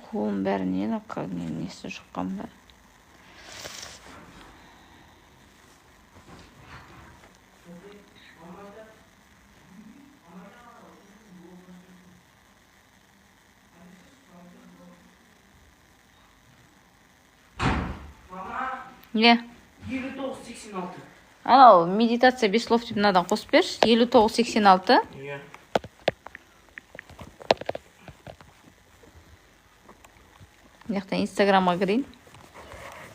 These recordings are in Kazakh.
Қолым бәрінен несі жұққан ба. Не? 59-86. Анау медитация без слов деп мынадан қосып берші. 59-86. Иә. Мына инстаграмға кірейін.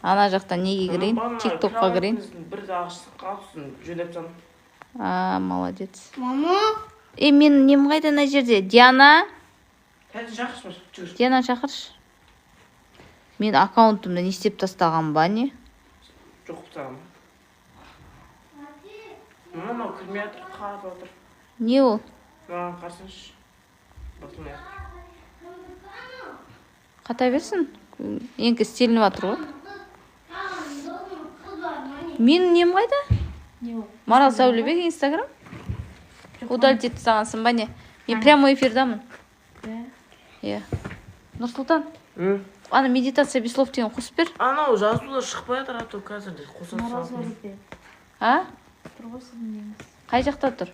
Ана жақтан неге кірейін? Тиктокқа кірейін. Бір ағышын қалыпсын, жөндеп сам. Молодец. Мама? Мен нем қайда ана жерде? Диана? Тәжін шақыршы. Жүгір. Диана шақыршы. Мен аккаунтымда не істеп тастаған ба, не? Жоқ бұтағым. Мама, кірмей атыр, қарап отыр. Не ол? Маған қарсыншы. Батылмай атыр. Қата берсін. Енкі стелініп атыр ғой. Мен нем қайда? Марал Сәулебек инстаграм? Удалить етті сағансың ба не? Мен прямой эфирдамын. Иә. Нұрсұлтан, ана медитация без слов деген қосып бер. Анау жазулар шықпай атыр, аты қазір де қоса салатын. А? Тұрғысың Қай жақта тұр?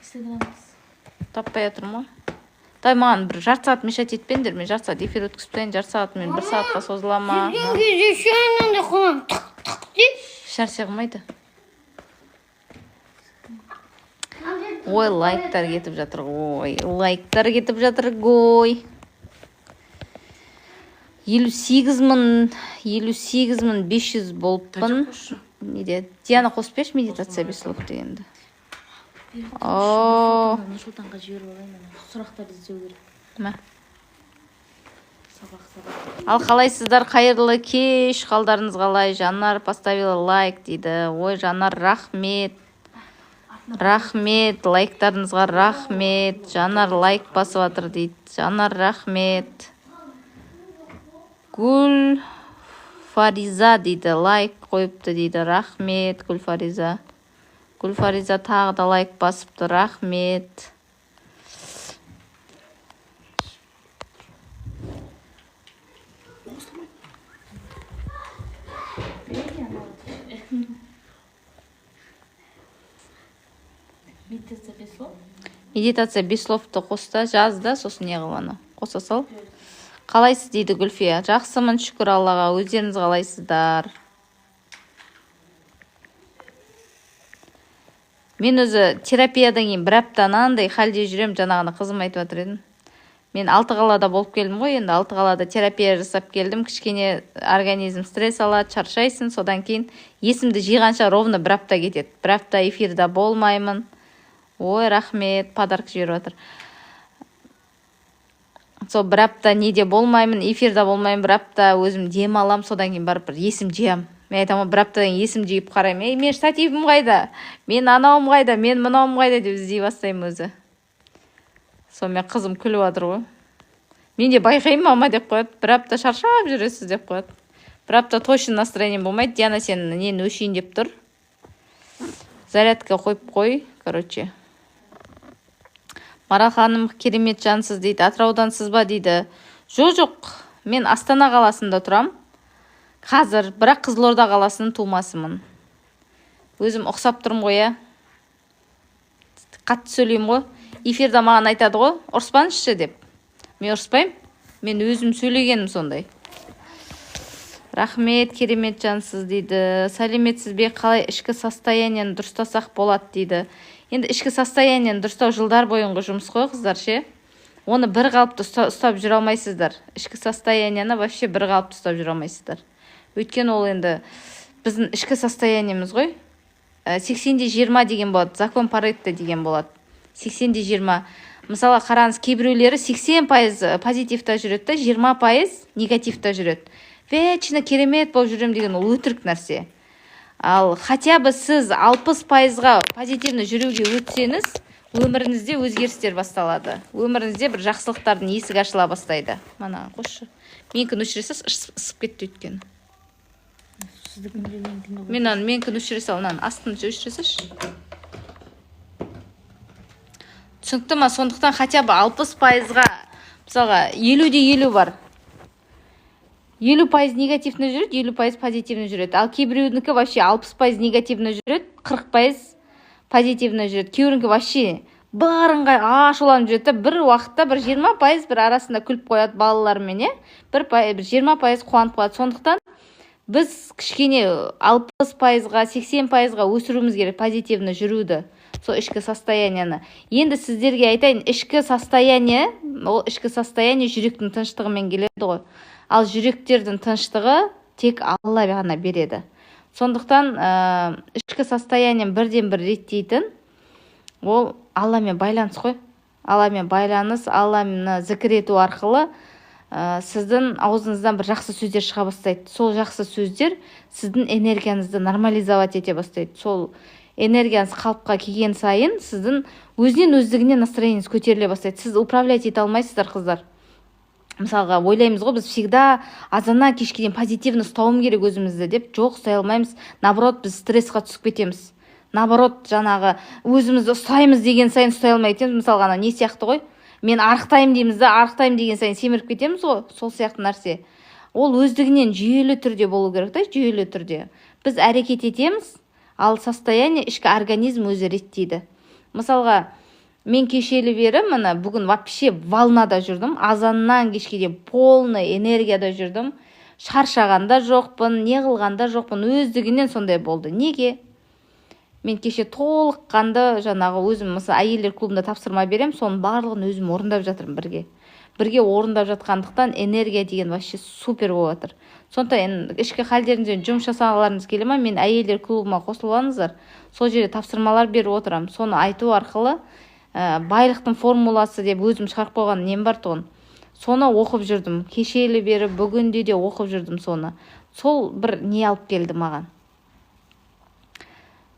Инстаграмыз. Таппай атырмын ғой. Дай маған бір жарты сағат мешать етпеңдер. Мен жарты сағат эфир өткізіп тайын, жарты сағат мен 1 сағатқа созыла ма? Жүрген кезде шайынан да қолым тық-тық деп. Шарсе қылмайды. Ой, лайктар кетіп жатыр ғой. Лайктар кетіп жатыр ғой. 58.500 болыппын. Неде? Диана қосып берші медитация без слов дегенді. Нұрсұлтанға жіберіп алайын, сұрақтарды іздеу керек. Ма? Сабақ. Ал қалайсыздар, қайырлы кеш, қалдарыңыз қалай? Жанар поставила лайк дейді. Ой, Жанар, рахмет. Рахмет, лайктарыңызға рахмет. Жанар лайк басып атыр дейді. Жанар, рахмет. Гүл Фариза дейді, лайк қойыпты дейді. Рахмет, Гүл Фариза. Гүл Фариза тағы да лайк басыпты, рахмет. Медитация без слов? Медитация без словты қоста, жазда, сосын не қыланы. Қоса сал. Қалайсыз дейді Гүлфия. Жақсымын, шүкір Аллаға. Өздеріңіз қалайсыздар? Мен өзі терапиядан кейін бір аптанандай халде жүрем, жаңағыны қызым айтып жатыр едім. Мен Алтықалада болып келдім ғой, енді Алтықалада терапия жасап келдім. Кішкене организм стресс алады, шаршайсың, содан кейін есімді жиғанша ровно бір апта кетеді. Бір апта эфирда болмаймын. Ой, рахмет, подарок жіберіп жатыр. Сол бір апта неде болмаймын, эфирда болмаймын, бір апта өзім дем алам, содан кейін барып бір есім жиям. Мен айтамын, бір аптадан есім жиып қараймын. Мен штативім қайда? Мен анауым қайда? Мен мынауым қайда деп іздей бастаймын өзі. Сонымен қызым күліп жатыр ғой. Мен де байқаймын, мама деп қояды. Бір апта шаршап жүресіз деп қояды. Бір апта точно настроением болмайды. Диана, сен нені өшейін деп тұр. Зарядка қойып қой, короче. Марал ханым, керемет жансыз дейді. Атыраудансыз ба дейді. Жоқ, мен Астана қаласында тұрам. Қазір, бірақ Қызылорда қаласының тумасымын. Өзім ұқсап тұрмын ғой, я. Қатты сөйлеймін ғой. Эфирда маған айтады ғой, ұрыспаңызшы деп. Мен ұрыспаймын. Мен өзім сөйлегенім сондай. Рахмет, керемет жансыз дейді. Сәлеметсіз бе, қалай ішкі состояниені дұрыстасақ болады дейді. Енді ішкі состояниені дұрыстау жылдар бойынғы жұмыс қой, қыздар ше. Оны бір қалыпты ұстап жүре алмайсыздар. Ішкі состояниені вообще бір қалыпты ұстап жүре алмайсыздар. Өйткені ол енді біздің ішкі состояниеміз ғой. 80-20 деген болады. Закон Паретто деген болады. 80-20. Мысалы, қараңыз, кейбіреулері 80% позитивта жүреді, 20% негативта жүреді. Вечно керемет болып жүрем деген ол өтірік нәрсе. Ал хотя бы сіз 60%-ға позитивно жүруге өтсеңіз, өміріңізде өзгерістер басталады. Өміріңізде бір жақсылықтардың есігі ашыла бастайды. Мана қошы. Менікін өшіресіз, ысып кетті өйткені. Менікін өшіре сал, астын өшіресіз. Түсінікті ма? Сондықтан хотя бы 60%-ға, мысалға 50-де 50 бар. 50% негативно жүреді, 50% позитивно жүреді. Ал кейбіреуінікі вообще 60% негативно жүреді, 40% позитивно жүреді. Кейбіреуінікі вообще барынға ашуланып жүреді да, бір уақытта бір 20% бір арасында күліп қояды балалармен, бір 20% қуанып қояды. Сондықтан біз кішкене 60%-ға, 80%-ға өсіруіміз керек позитивно жүруді, сол ішкі состоянияны. Енді сіздерге айтайын, ішкі состояние, ол ішкі состояние жүректің тыныштығымен келеді ғой. Ал жүректердің тыныштығы тек Алла ғана береді. Сондықтан ішкі состояниен бірден бір реттейтін ол Алламен байланыс қой. Алламен байланыс, Алламны зікір ету арқылы сіздің аузыңыздан бір жақсы сөздер шыға бастайды. Сол жақсы сөздер сіздің энергияңызды нормализовать ете бастайды. Сол энергияңыз қалыпқа келген сайын сіздің өзінен өздігінен настроениеңіз көтеріле бастайды. Сіз управлять ете алмайсыздар, қыздар. Мысалға, ойлаймыз ғой, біз всегда азаннан кешке дейін позитивно ұстауым керек өзімізді деп, жоқ, ұстай алмаймыз. Наоборот, біз стрессқа түсіп кетеміз. Наоборот, жаңағы өзімізді ұстаймыз деген сайын ұстай алмай кетеміз. Мысалға, не сияқты ғой? Мен арықтаймын дейміз да, арықтаймын деген сайын семіріп кетеміз ғой, сол сияқты нәрсе. Ол өздігінен жүйелі түрде болу керек та, жүйелі түрде. Біз әрекет етеміз, ал состояние ішкі организм өзі реттейді. Мысалға, мен кешелі бері мына бүгін вообще волнада жүрдім, азаннан кешке дейін полный энергияда жүрдім, шаршағанда жоқпын, не қылғанда жоқпын, өздігінен сондай болды. Неге? Мен кеше толыққанды жаңағы өзім, мысалы, әйелдер клубында тапсырма берем, соның барлығын өзім орындап жатырмын бірге. Бірге орындап жатқандықтан энергия деген вообще супер болып жатыр. Сондықтан ішкі халдеріңізден жұмыс жасағыларыңыз келе ма, мен әйелдер клубыма қосылыңыздар. Сол жерде тапсырмалар беріп отырамын. Соны айту арқылы байлықтың формуласы деп өзім шығарып қойған нем бар тұғын. Соны оқып жүрдім. Кешелі бері бүгінде де оқып жүрдім соны. Сол бір не алып келді маған.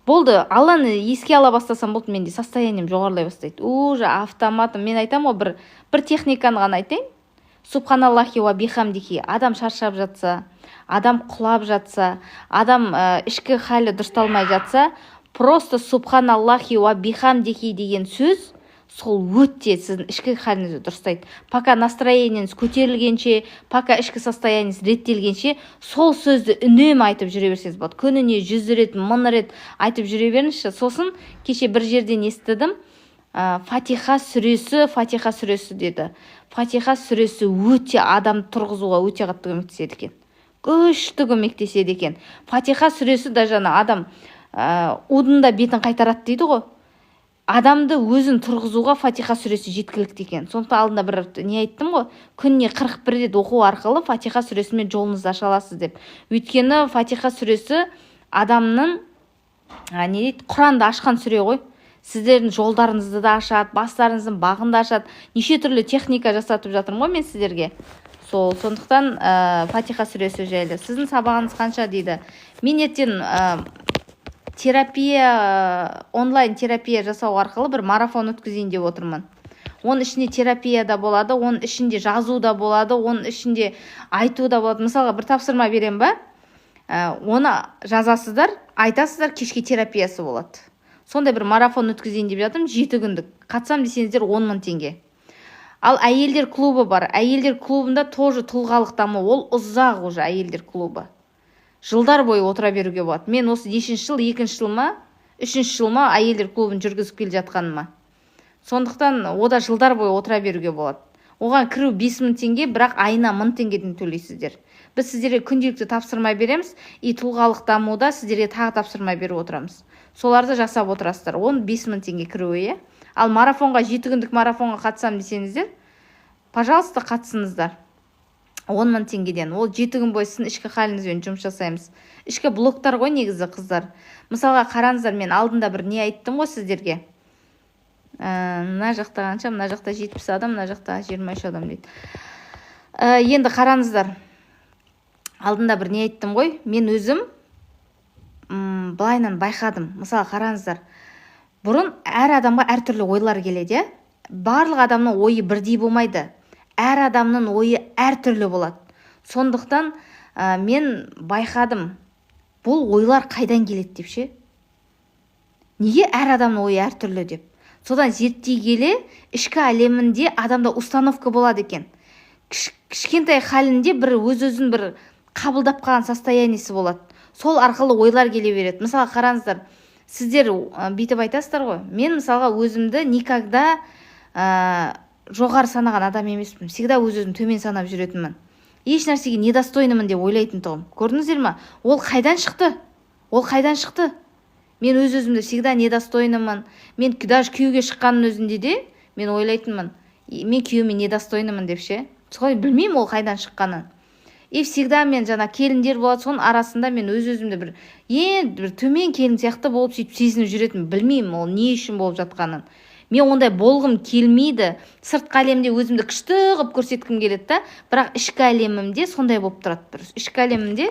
Болды, Алланы еске ала бастасам болды, менде состоянием жоғарылай бастайды. Уже автоматом, мен айтам ғой, бір техниканы ғана айтайын. Субханаллахи ва бихамдихи. Адам шаршап жатса, адам құлап жатса, адам ішкі халі дұрысталмай жатса, просто субханаллахи ва бихамдихи деген сөз сол өтте сіздің ішкі халіңізді дұрыстайды. Пока настроениеңіз көтерілгенше, пока ішкі состояниеңіз реттелгенше, сол сөзді үнемі айтып жүре берсеңіз болады. Күніне 100 рет, 1000 рет айтып жүре беріңізші. Сосын кеше бір жерден естідім, Фатиха сүресі деді. Фатиха сүресі өте адам тұрғызуға өте қатты көмектеседі екен. Күшті көмектеседі екен. Фатиха сүресі да жаңа адам удында бетін қайтарады дейді ғой. Адамды өзін тұрғызуға Фатиха сүресі жеткілікті екен. Сондықтан алдында бір не айттым ғой, күніне 41 рет оқу арқылы Фатиха сүресімен жолыңызды аша аласыз деп. Өйткені Фатиха сүресі адамның не дейді, Құранды ашқан сүре ғой. Сіздердің жолдарыңызды да ашады, бастарыңыздың бағын да ашады. Неше түрлі техника жасатып жатырмын ғой мен сіздерге. Сондықтан Фатиха сүресі жайлы. Сіздің сабағыңыз қанша дейді. Мен ертең онлайн терапия жасау арқылы бір марафон өткізейін деп отырмын. Оның ішінде терапия да болады, оның ішінде жазу да болады, оның ішінде айту да болады. Мысалға бір тапсырма берем ба, оны жазасыздар, айтасыздар, кешке терапиясы болады. Сондай бір марафон өткізейін деп жатырмын, 7 күндік. Қатсам десеңіздер 10 000 теңге. Ал әйелдер клубы бар. Әйелдер клубында тоже тұлғалық даму, ол ұзақ уже әйелдер клубы. Жылдар бойы отыра беруге болады. Мен осы 2-ші жыл, 2-ші жыл ма, 3-ші жыл ма әйелдер клубын жүргізіп келе жатқаныма. Сондықтан ода жылдар бойы отыра беруге болады. Оған кіру 5000 теңге, бірақ айына 1000 теңгеден төлейсіздер. Біз сіздерге күнделікті тапсырма береміз, тұлғалық дамуда сіздерге тағы тапсырма беріп отырамыз. Соларды жасап отырасыздар. 5000 теңге кіруі. Ал марафонға, 7 күндік марафонға қатысам десеңіздер, пожалуйста, қатысыңыздар. 10 000 теңгеден. Ол 7 күн бойы сіздің ішкі халіңізбен жұмыс жасаймыз. Ішкі блоктар ғой негізі, қыздар. Мысалға қараңыздар, мен алдында бір не айттым ғой сіздерге. Мына жақта қанша, мына жақта 70 адам, мына жақта 23 адам дейді. Енді қараңыздар. Алдында бір не айттым ғой. Мен өзім былайынан байқадым. Мысалға қараңыздар. Бұрын әр адамға әртүрлі ойлар келеді. Барлық адамның ойы бірдей болмайды. Әр адамның ойы әртүрлі болады. Сондықтан мен байқадым, бұл ойлар қайдан келеді деп ше? Неге әр адамның ойы әртүрлі деп? Содан зерттей келе, ішкі әлемінде адамда установка болады екен. кішкентай халінде бір өз-өзін бір қабылдап қалған состояниесі болады. Сол арқылы ойлар келе береді. Мысалы, қараңыздар, сіздер бүйтіп айтасыздар ғой. Мен мысалға өзімді никогда жоғары санаған адам емеспін. Всегда өз-өзім төмен санап жүретінмін. Еш нәрсеге недостойнымын деп ойлайтын тұғым. Көрдіңіздер ма? Ол қайдан шықты? Мен өз-өзімді всегда недостойнымын. Мен даже күйеуге шыққанның өзінде де мен ойлайтынмын. Мен күйеуіме недостойнымын деп ше. Солай білмеймін ол қайдан шыққанын. И всегда мен жаңа келіндер болады, соның арасында мен өз-өзімді бір төмен келін сияқты болып сөйтіп сезініп жүретінмін. Білмеймін ол не үшін болып жатқанын. Мен ондай болғым келмейді. Сыртқы әлемде өзімді күшті қылып көрсеткім келеді да, бірақ ішкі әлемімде сондай болып тұрады. Ішкі әлемімде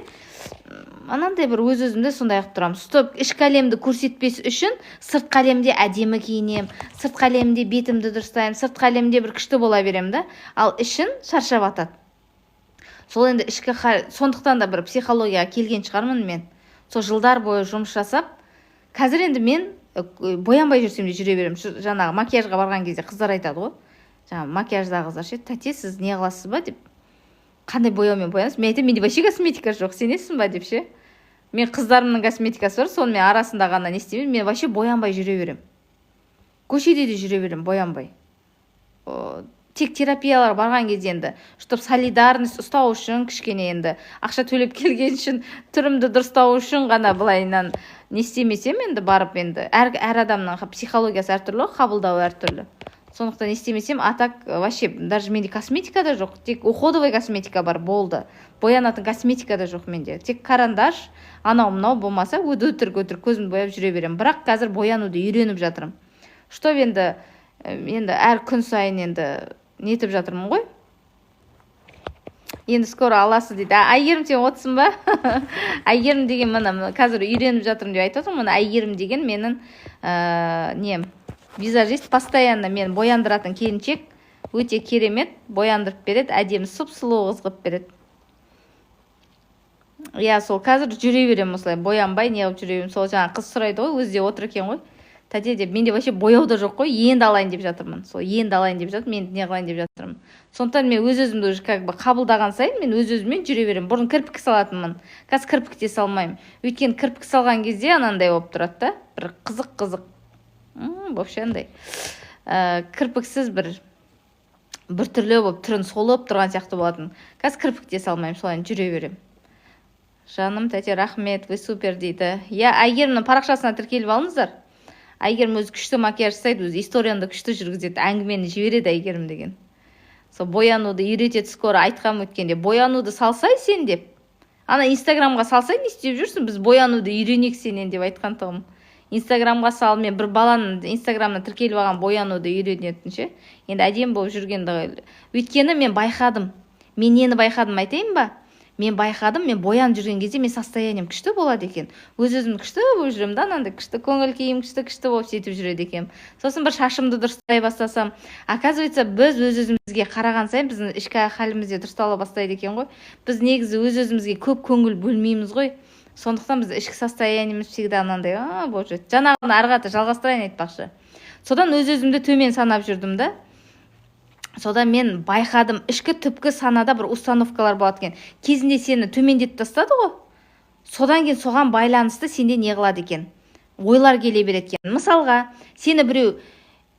анандай бір өз-өзімді сондай қылып тұрамын. Стоп, ішкі әлемді көрсетпес үшін сыртқы әлемде әдемі киінем, сыртқы әлемде бетімді дұрыстаймын, сыртқы әлемде бір күшті бола берем да, ал ішін шаршап атады. Сол енді сондықтан да бір психологияға келген шығармын мен. Сол жылдар бойы жұмыс жасап, қазір енді мен боянбай жүрсем де жүре беремін. Жаңағы макияжға барған кезде қыздар айтады ғой. Жаңағы макияждағы қыздар ше, тәте, сіз не қыласыз ба деп. Қандай бояумен боянасыз? Мен айтамын, менде вообще косметика жоқ, сенесің ба деп ше. Мен қыздарымның косметикасы бар, сонымен арасында ғана не істеймін, мен вообще боянбай жүре беремін. Көшеде де жүре беремін боянбай. Тек терапиялар барған кезде енді, чтоб солидарность ұстау үшін, кішкене енді ақша төлеп келген үшін, түрімді дұрыстау үшін ғана былайынан не істемесем енді барып енді әр адамның психологиясы әртүрлі, қабылдауы әртүрлі. Сондықтан не істемесем, а так вообще даже менде косметика да жоқ, тек уходовый косметика бар, болды. Боянатын косметика да жоқ менде. Тек карандаш, анау-мынау болмаса өтірік көзімді бояп жүре беремін. Бірақ қазір боянуды үйреніп жатырмын. Что енді әр күн сайын енді нетіп жатырмын ғой. Енді скоро аласыз дейді. Әйгерім, сен отсың ба? Әйгерім деген мына қазір үйреніп жатырмын деп айтып отырмын. Әйгерім деген менің нем, визажист, постоянно мен бояндыратын келіншек, өте керемет, бояндырып береді, әдемі сұп-сұлу қыз қылып береді. Иә, сол қазір жүре беремін осылай, боянбай не қылып жүре беремін. Сол жаңа қыз сұрайды ғой, өзі де отыр екен ғой. Тәте деп, менде вообще бояу да жоқ қой, енді алайын деп жатырмын. Сол енді алайын деп жатырмын, мен не қылайын деп жатырмын. Сондықтан мен өз-өзімді уже қабылдаған сайын мен өз-өзіммен жүре беремін. Бұрын кірпік салатынмын. Қазір кірпік те салмаймын. Өйткені кірпік салған кезде анандай болып тұрады да, бір қызық. Вообще андай. Кірпіксіз бір түрлі болып түрін солып тұрған сияқты болатын. Қазір кірпік те салмаймын, солай жүре беремін. Жаным, тәте, рахмет, вы супер дейді. Я Әйгерімнің парақшасына тіркеліп алыңыздар. Әйгерім өзі күшті макияж жасайды, өзі историяны күшті жүргізеді, әңгімені жібереді Әйгерім деген. Сол боянуды үйретеді, скоро айтқам өткенде. Боянуды салсай сен деп. Ана инстаграмға салсай не істеп жүрсің? Біз боянуды үйренек сенен деп айтқан тұғым. Инстаграмға сал, мен бір баланың инстаграмына тіркеліп алған боянуды үйренетін ше. Енді әдем болып жүргенді. Өйткені мен байқадым. Мен нені байқадым айтайын ба? Мен байқадым, мен боянып жүрген кезде мен состоянием күшті болады екен. Өз-өзім күшті болып жүремін да, анандай күшті көңіл күйім күшті болып сөйтіп жүреді екен. Сосын бір шашымды дұрыстай бастасам, оказывается, біз өз-өзімізге қараған сайын біздің ішкі халімізде дұрыстала бастайды екен ғой. Біз негізі өз-өзімізге көп көңіл бөлмейміз ғой. Сондықтан біз ішкі состояниеміз всегда анандай, болып жүреді. Жаңағыны ары қарата жалғастырайын айтпақшы. Содан өз-өзімді төмен санап жүрдім да. Содан мен байқадым, ішкі түпкі санада бір установкалар болады екен. Кезінде сені төмендетіп тастады ғой. Содан кейін соған байланысты сенде не қылады екен? Ойлар келе береді екен. Мысалға, сені біреу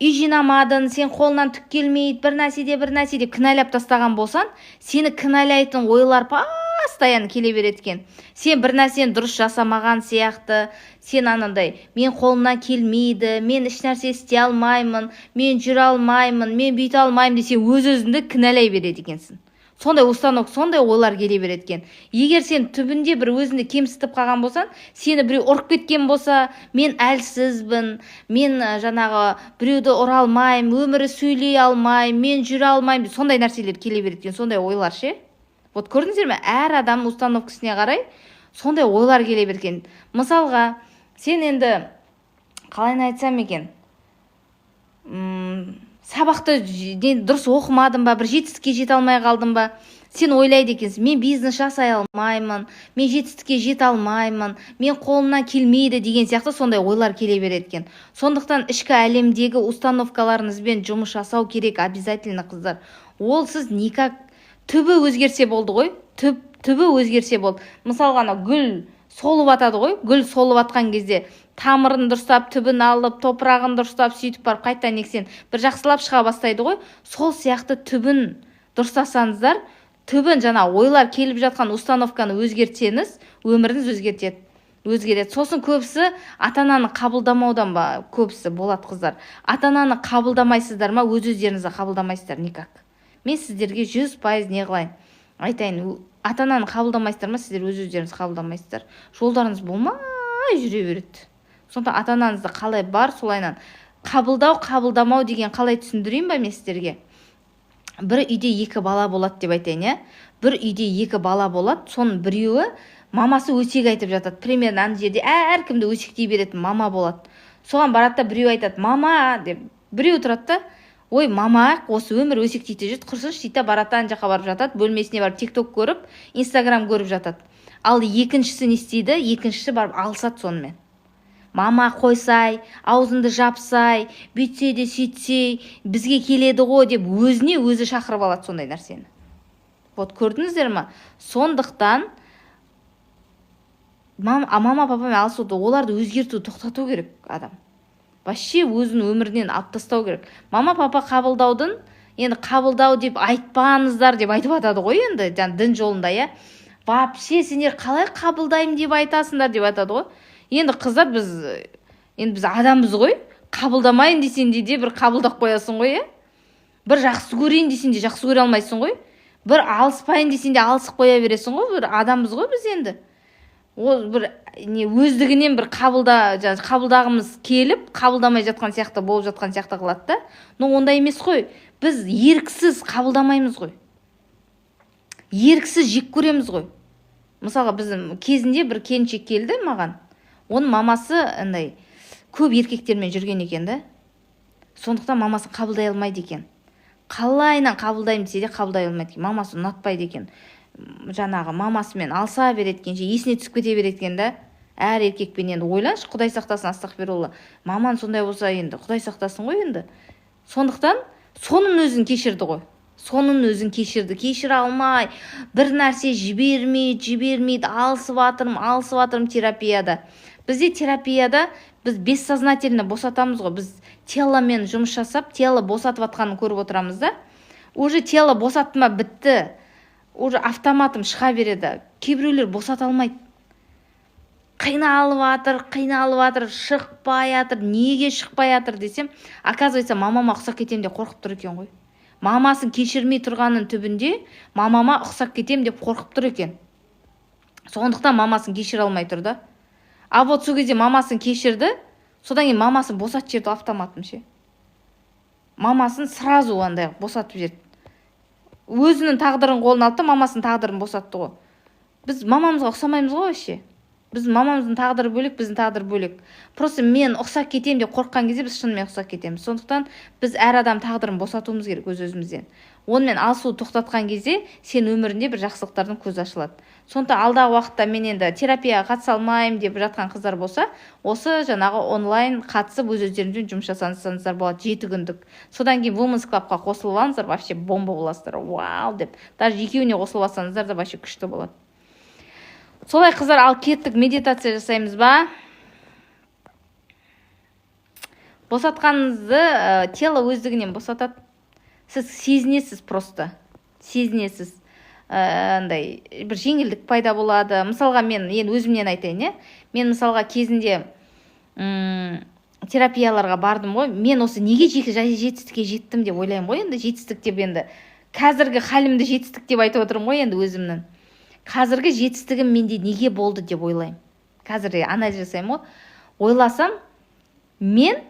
үй жинамадың, сен қолынан түк келмейді, бір нәрседе кінәлап тастаған болсан, сені кінәлайтын ойлар постоянно келе береді екен. Сен бір нәрсені дұрыс жасамаған сияқты, сен анандай, мен қолымнан келмейді, мен еш нәрсе істей алмаймын, мен жүре алмаймын, мен бүйте алмаймын десе өз-өзіңді кінәлай береді екенсің. Сондай установка, сондай ойлар келе береді екен. Егер сен түбінде бір өзіңді кемсітіп қалған болсан, сені біреу ұрып кеткен болса, мен әлсізбін, мен жаңағы біреуді ұра алмаймын, өмірі сөйлей алмаймын, мен жүре алмаймын, сондай нәрселер келе береді екен, сондай ойлар ше. Вот көрдіңіздер ме? Әр адам установкасына қарай сондай ойлар келе берген. Мысалға, сен енді қалайын айтсам екен, сабақты дұрыс оқымадым ба, бір жетістікке жете алмай қалдым ба, сен ойлайды екенсің, мен бизнес жасай алмаймын, мен жетістікке жете алмаймын, мен қолымнан келмейді деген сияқты сондай ойлар келе береді екен. Сондықтан ішкі әлемдегі установкаларыңызбен жұмыс жасау керек обязательно, қыздар. Ол сіз никак түбі өзгерсе болды ғой. Түбі өзгерсе болды. Мысалға ана гүл солып атады ғой. Гүл солып атқан кезде тамырын дұрыстап, түбін алып, топырағын дұрыстап, сөйтіп барып қайтадан ексен бір жақсылап шыға бастайды ғой. Сол сияқты түбін дұрыстасаңыздар, түбін жаңа ойлар келіп жатқан установканы өзгертсеңіз, өміріңіз өзгереді. Сосын көбісі ата-ананы қабылдамаудан ба көбісі болады қыздар. Ата-ананы қабылдамайсыздар ма, өз-өздеріңізді қабылдамайсыздар никак. Мен сіздерге 100% не қылайын айтайын, ата-ананы қабылдамайсыздар ма, сіздер өз-өздеріңізді қабылдамайсыздар. Жолдарыңыз болмай жүре береді. Сондықтан ата-анаңызды қалай бар солайынан қабылдамау деген қалай түсіндірейін ба мен сіздерге? Бір үйде 2 бала болады деп айтайын, иә? Бір үйде 2 бала болады, соның біреуі мамасы өсек айтып жатады. Примерно ана жерде әркімді өсектей беретін мама болады. Соған барады да біреу айтады, мама деп. Біреу тұрады да, ой, мама, осы өмір өсектейте жүрді, құрсыншы дейді, барады ана жаққа барып жатады, бөлмесіне барып TikTok көріп, Instagram көріп жатады. Ал екіншісі не істейді? Екіншісі барып алысады сонымен. Мама қойсай, аузынды жапсай, бүйтсе де сөйтсей, бізге келеді ғой деп өзіне өзі шақырып алады сондай нәрсені. Вот көрдіңіздер ма? Сондықтан мама папамен алысуды, оларды өзгерту, тоқтату керек адам. Вообще өзінің өмірінен алып тастау керек. Мама папа қабылдаудың, енді қабылдау деп айтпаңыздар деп айтып атады ғой енді, дін жолында, иә. Вообще сендер қалай қабылдаймын деп айтасыңдар деп атады ғой. Енді қыздар біз адамбыз ғой. Қабылдамайын десең де бір қабылдап қоясың ғой, иә. Бір жақсы көрейін десең де жақсы көре алмайсың ғой. Бір алыспайын десең де алысып қоя бересің ғой. Бір адамбыз ғой біз енді. Ол бір өздігінен бір қабылдағымыз келіп, қабылдамай жатқан сияқты болып жатқан сияқты қылады да. Но ондай емес қой. Біз еріксіз қабылдамаймыз ғой. Еріксіз жек көреміз ғой. Мысалға біздің кезінде бір келіншек келді маған. Оның мамасы андай көп еркектермен жүрген екен да. Сондықтан мамасын қабылдай алмайды екен. Қалайынан қабылдаймын десе де қабылдай алмайды екен. Мамасы ұнатпайды екен. Жаңағы мамасымен алса береткенше есіне түсіп кете береткен да. Әр еркекпен енді ойланшы, Құдай сақтасын, астағфирулла. Маман сондай болса енді Құдай сақтасын ғой енді. Сондықтан соның өзін кешірді ғой. Соның өзін кешіре алмай, бір нәрсе жібермейді, алысып атырым терапияда. Бізде терапияда біз бессознательно босатамыз ғой. Біз теломен жұмыс жасап, тело босатып атқанын көріп отырамыз да. Уже тело босатты ма бітті. Уже автоматом шыға береді. Кейбіреулер босата алмайды. Қиналып атыр, шықпай атыр, неге шықпай атыр десем, оказывается, мамама ұқсап кетем деп қорқып тұр екен ғой. Мамасын кешірмей тұрғанын түбінде, мамама ұқсап кетем деп қорқып тұр екен. Сондықтан мамасын кешіре алмай тұр да. А вот сол кезде мамасын кешірді, содан кейін мамасын босатып жіберді автоматом ше. Мамасын сразу андай босатып жіберді. Өзінің тағдырын қолына алды да мамасының тағдырын босатты ғой. Біз мамамызға ұқсамаймыз ғой вообще. Біз мамамыздың тағдыры бөлек, біздің тағдыр бөлек. Просто мен ұқсап кетем деп қорыққан кезде біз шынымен ұқсап кетеміз. Сондықтан біз әр адам тағдырын босатуымыз керек өз-өзімізден. Онымен алысуды тоқтатқан кезде сен өмірінде бір жақсылықтардың көзі ашылады. Сондықтан алдағы уақытта мен енді терапияға қатыса алмаймын деп жатқан қыздар болса, осы жаңағы онлайн қатысып өз-өздеріңізбен жұмыс жасаңыздар болады 7 күндік. Содан кейін Women's Club'қа қосылып алыңыздар, вообще бомба боласыздар. Вау деп. Даже екеуіне қосылып алсаңыздар да вообще күшті болады. Солай қыздар, ал кеттік, медитация жасаймыз ба? Босатқаныңызды тело өздігінен босатады. Сіз сезінесіз просто. Сезінесіз. Андай бір жеңілдік пайда болады. Мысалға мен өзімнен айтайын, мен мысалға кезінде терапияларға бардым ғой. Мен осы неге жетістікке жеттім деп ойлаймын ғой. Енді жетістік деп енді қазіргі халімді жетістік деп айтып отырмын ғой енді өзімнің. Қазіргі жетістігім менде неге болды деп ойлаймын. Қазір анализ жасаймын ғой. Ойласам, мен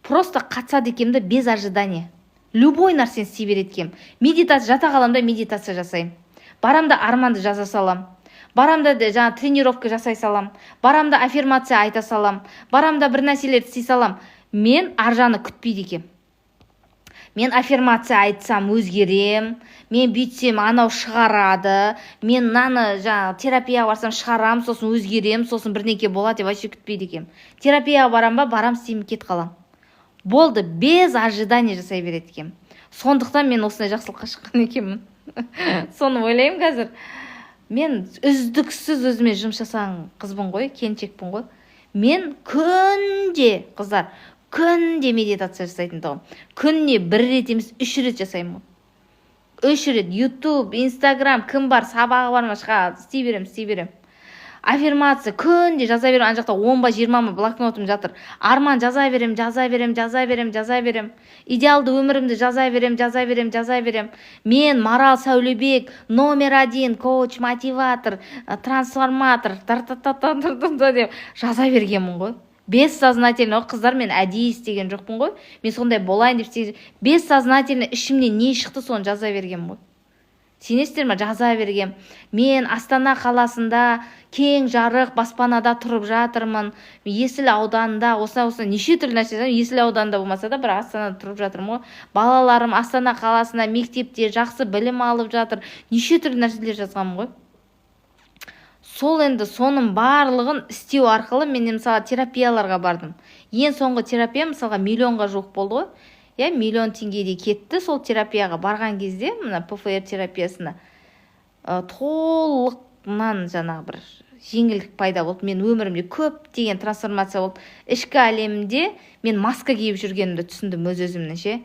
просто қатысады екемді без ожидания. Любой нәрсені істей береді екем. Медитация жата қаламда медитация жасаймын. Барамда арманды жаза салам. Барамда жаңа тренировка жасай салам. Барамда аффирмация айта салам. Барамда бір нәрселерді істей салам. Мен аржаны күтпейді екем. Мен аффирмация айтсам өзгерем, мен бүйтсем анау шығарады, мен наны жаңа терапияға барсам шығарам, сосын өзгерем, сосын бірнеке болады деп вообще күтпейді екем. Терапияға барам ба, барам, істеймін, кет қалам. Болды, без ожидания жасай береді екем. Сондықтан мен осындай жақсылыққа шыққан екенмін. соны ойлаймын қазір. Мен үздіксіз өзіме жұмыс жасаған қызбын ғой, келіншекпін ғой. Мен күнде, қыздар, күнде медитация жасайтын тұғым. Күнне 1 рет емес 3 рет жасаймын. 3 рет YouTube, Instagram, кім бар, сабағы бар ма, шыға, істей берем. Аффирмация күнде жаза берем, ана жақта 10 ба 20 ма блокнотым жатыр. Арман жаза берем. Идеалды өмірімді жаза берем. Мен Марал Сәулебек, номер 1 коуч, мотиватор, трансформатор, деп жаза бергенмін ғой. Бессознательно, қыздар, мен әдейі істеген жоқпын ғой. Мен сондай болайын деп бессознательно ішімнен не шықты соны жаза бергенмін ғой. Сенесіздер ма? Жаза бергем. Мен Астана қаласында кең жарық баспанада тұрып жатырмын. Есіл ауданында, осы неше түрлі нәрсе, Есіл ауданында болмаса да, бірақ Астанада тұрып жатырмын ғой. Балаларым Астана қаласында мектепте жақсы білім алып жатыр. Неше түрлі нәрселер жазғанмын ғой. Сол енді соның барлығын істеу арқылы мен мысалы терапияларға бардым. Ең соңғы терапия мысалға миллионға жуық болды ғой. Я миллион теңгедей кетті сол терапияға барған кезде, мына ПФР терапиясына толықнан жаңағы бір жеңілдік пайда болды. Мен өмірімде көптеген трансформация болды. Ішкі әлемде мен маска киіп жүргенімді түсіндім өз-өзімнен ше.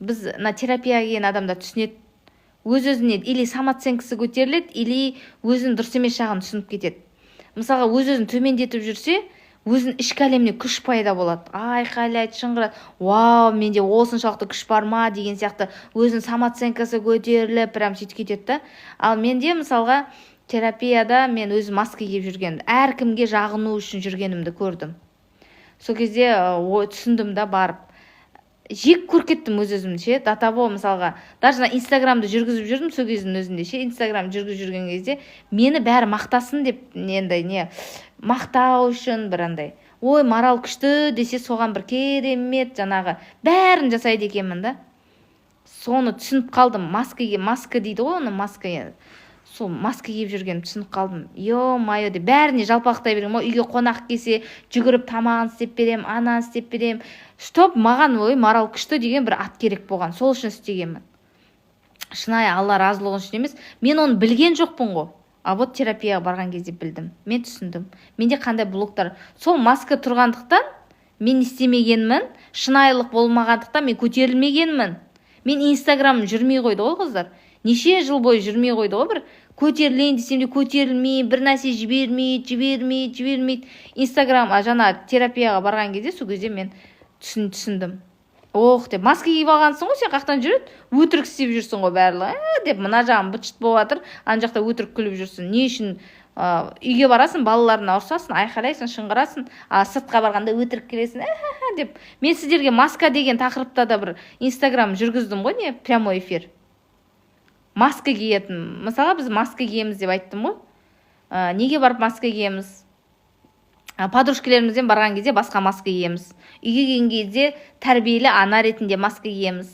Біз мына терапияға келген адамдар түсінеді. Өз-өзіне или самооценкасы көтеріледі, или өзінің дұрыс емес жағын түсініп кетеді. Мысалға өз-өзін төмендетіп жүрсе, өзінің ішкі әлеміне күш пайда болады. Айқайлайды, шыңғырады. Вау, менде осыншалықты күш бар ма деген сияқты өзінің самооценкасы көтеріліп, прям сөйтіп кетеді да. Ал менде мысалға терапияда мен өзім маска киіп жүргенімді, әркімге жағыну үшін жүргенімді көрдім. Сол кезде түсіндім да барып. Жек көркеттім өз-өзімді ше. До того мысалға, даже Инстаграмды жүргізіп жүрдім сол кездің өзінде ше. Инстаграм жүргізіп жүрген кезде мені бәрі мақтасын деп, мақтау үшін бір андай. Ой, Марал күшті десе соған бір керемет жаңағы бәрін жасайды екенмін да. Соны түсініп қалдым. Маска дейді ғой, оны маска. Сол маска киіп жүргенім түсініп қалдым. Йо-майо деп бәріне жалпақтай берем. Үйге қонақ келсе, жүгіріп тамағын істеп берем, ананы істеп берем. Стоп, маған ой, Марал күшті деген бір ат керек болған. Сол үшін істегенмін. Шынайы Алла разылығы үшін емес. Мен оны білген жоқпын ғой. А вот терапияға барған кезде білдім. Мен түсіндім. Менде қандай блоктар. Сол маска тұрғандықтан мен істемегенмін. Шынайылық болмағандықтан мен көтерілмегенмін. Мен Инстаграмым жүрмей қойды ғой, қыздар. Неше жыл бойы жүрмей қойды ғой, бір көтерілейін десем де көтерілмей, бір нәрсе жібермейді. Инстаграм, жаңа терапияға барған кезде сол кезде мен түсіндім. Ох деп, маска киіп алғансың ғой, сен қақтан жүреді, өтірік істеп жүрсің ғой барлығы. Деп, мына жағым быт-шыт болып жатыр, ана жақта өтірік күліп жүрсің. Не үшін үйге барасың, балаларына ұрсасың, айқайлайсың, шыңғырасың, сыртқа барғанда өтірік келесің, деп. Мен сіздерге маска деген тақырыпта да бір Инстаграм жүргіздім ғой, прямой эфир. Маска киетін. Мысалға біз маска киеміз деп айттым ғой. Неге барып маска киеміз? Подружкаларымызбен барған кезде басқа маска киеміз. Үйге келген кезде тәрбиелі ана ретінде маска киеміз.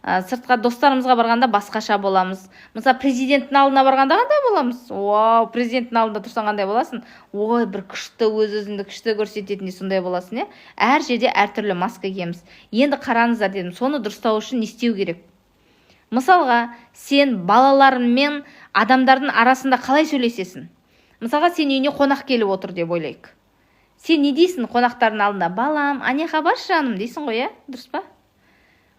Сыртқа достарымызға барғанда басқаша боламыз. Мысалы, президенттің алдына барғанда қандай боламыз? Вау, президенттің алдында тұрсаң қандай боласың? Ой, бір күшті, өз-өзіңді күшті көрсететіндей сондай боласың, Әр жерде әртүрлі маска киеміз. Енді қараңыздар дедім, соны дұрыстау үшін не істеу керек? Мысалға, сен балаларыңмен адамдардың арасында қалай сөйлесесің? Мысалға, сен үйіне қонақ келіп отыр деп ойлайық. Сен не дейсің қонақтардың алдында? Балам, анеқа баршы жаным дейсің ғой, дұрыс па?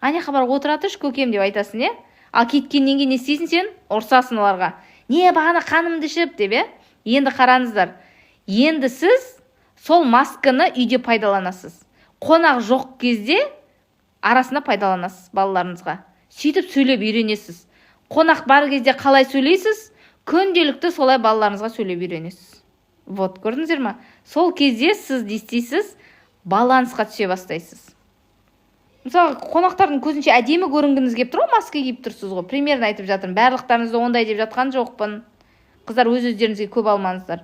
Анеқа бар отыра тұршы көкем деп айтасың, Ал кеткеннен кейін не істейсің сен? Ұрсасың оларға. Не бағана қанымды ішіп деп, Енді қараңыздар. Енді сіз сол масканы үйде пайдаланасыз. Қонақ жоқ кезде арасында пайдаланасыз балаларыңызға. Сөйтіп сөйлеп үйренесіз. Қонақ бар кезде қалай сөйлейсіз? Күнделікті солай балаларыңызға сөйлеп үйренесіз. Вот, көрдіңіздер ма? Сол кезде сіз дейсіз, балансқа түсе бастайсыз. Мысалы, қонақтардың көзінше әдемі көрінгіңіз келіп тұр ғой, маска киіп тұрсыз ғой. Примерно айтып жатырмын. Барлықтарыңызды ондай деп жатқан жоқпын. Қыздар, өз-өздеріңізге көп алмаңыздар.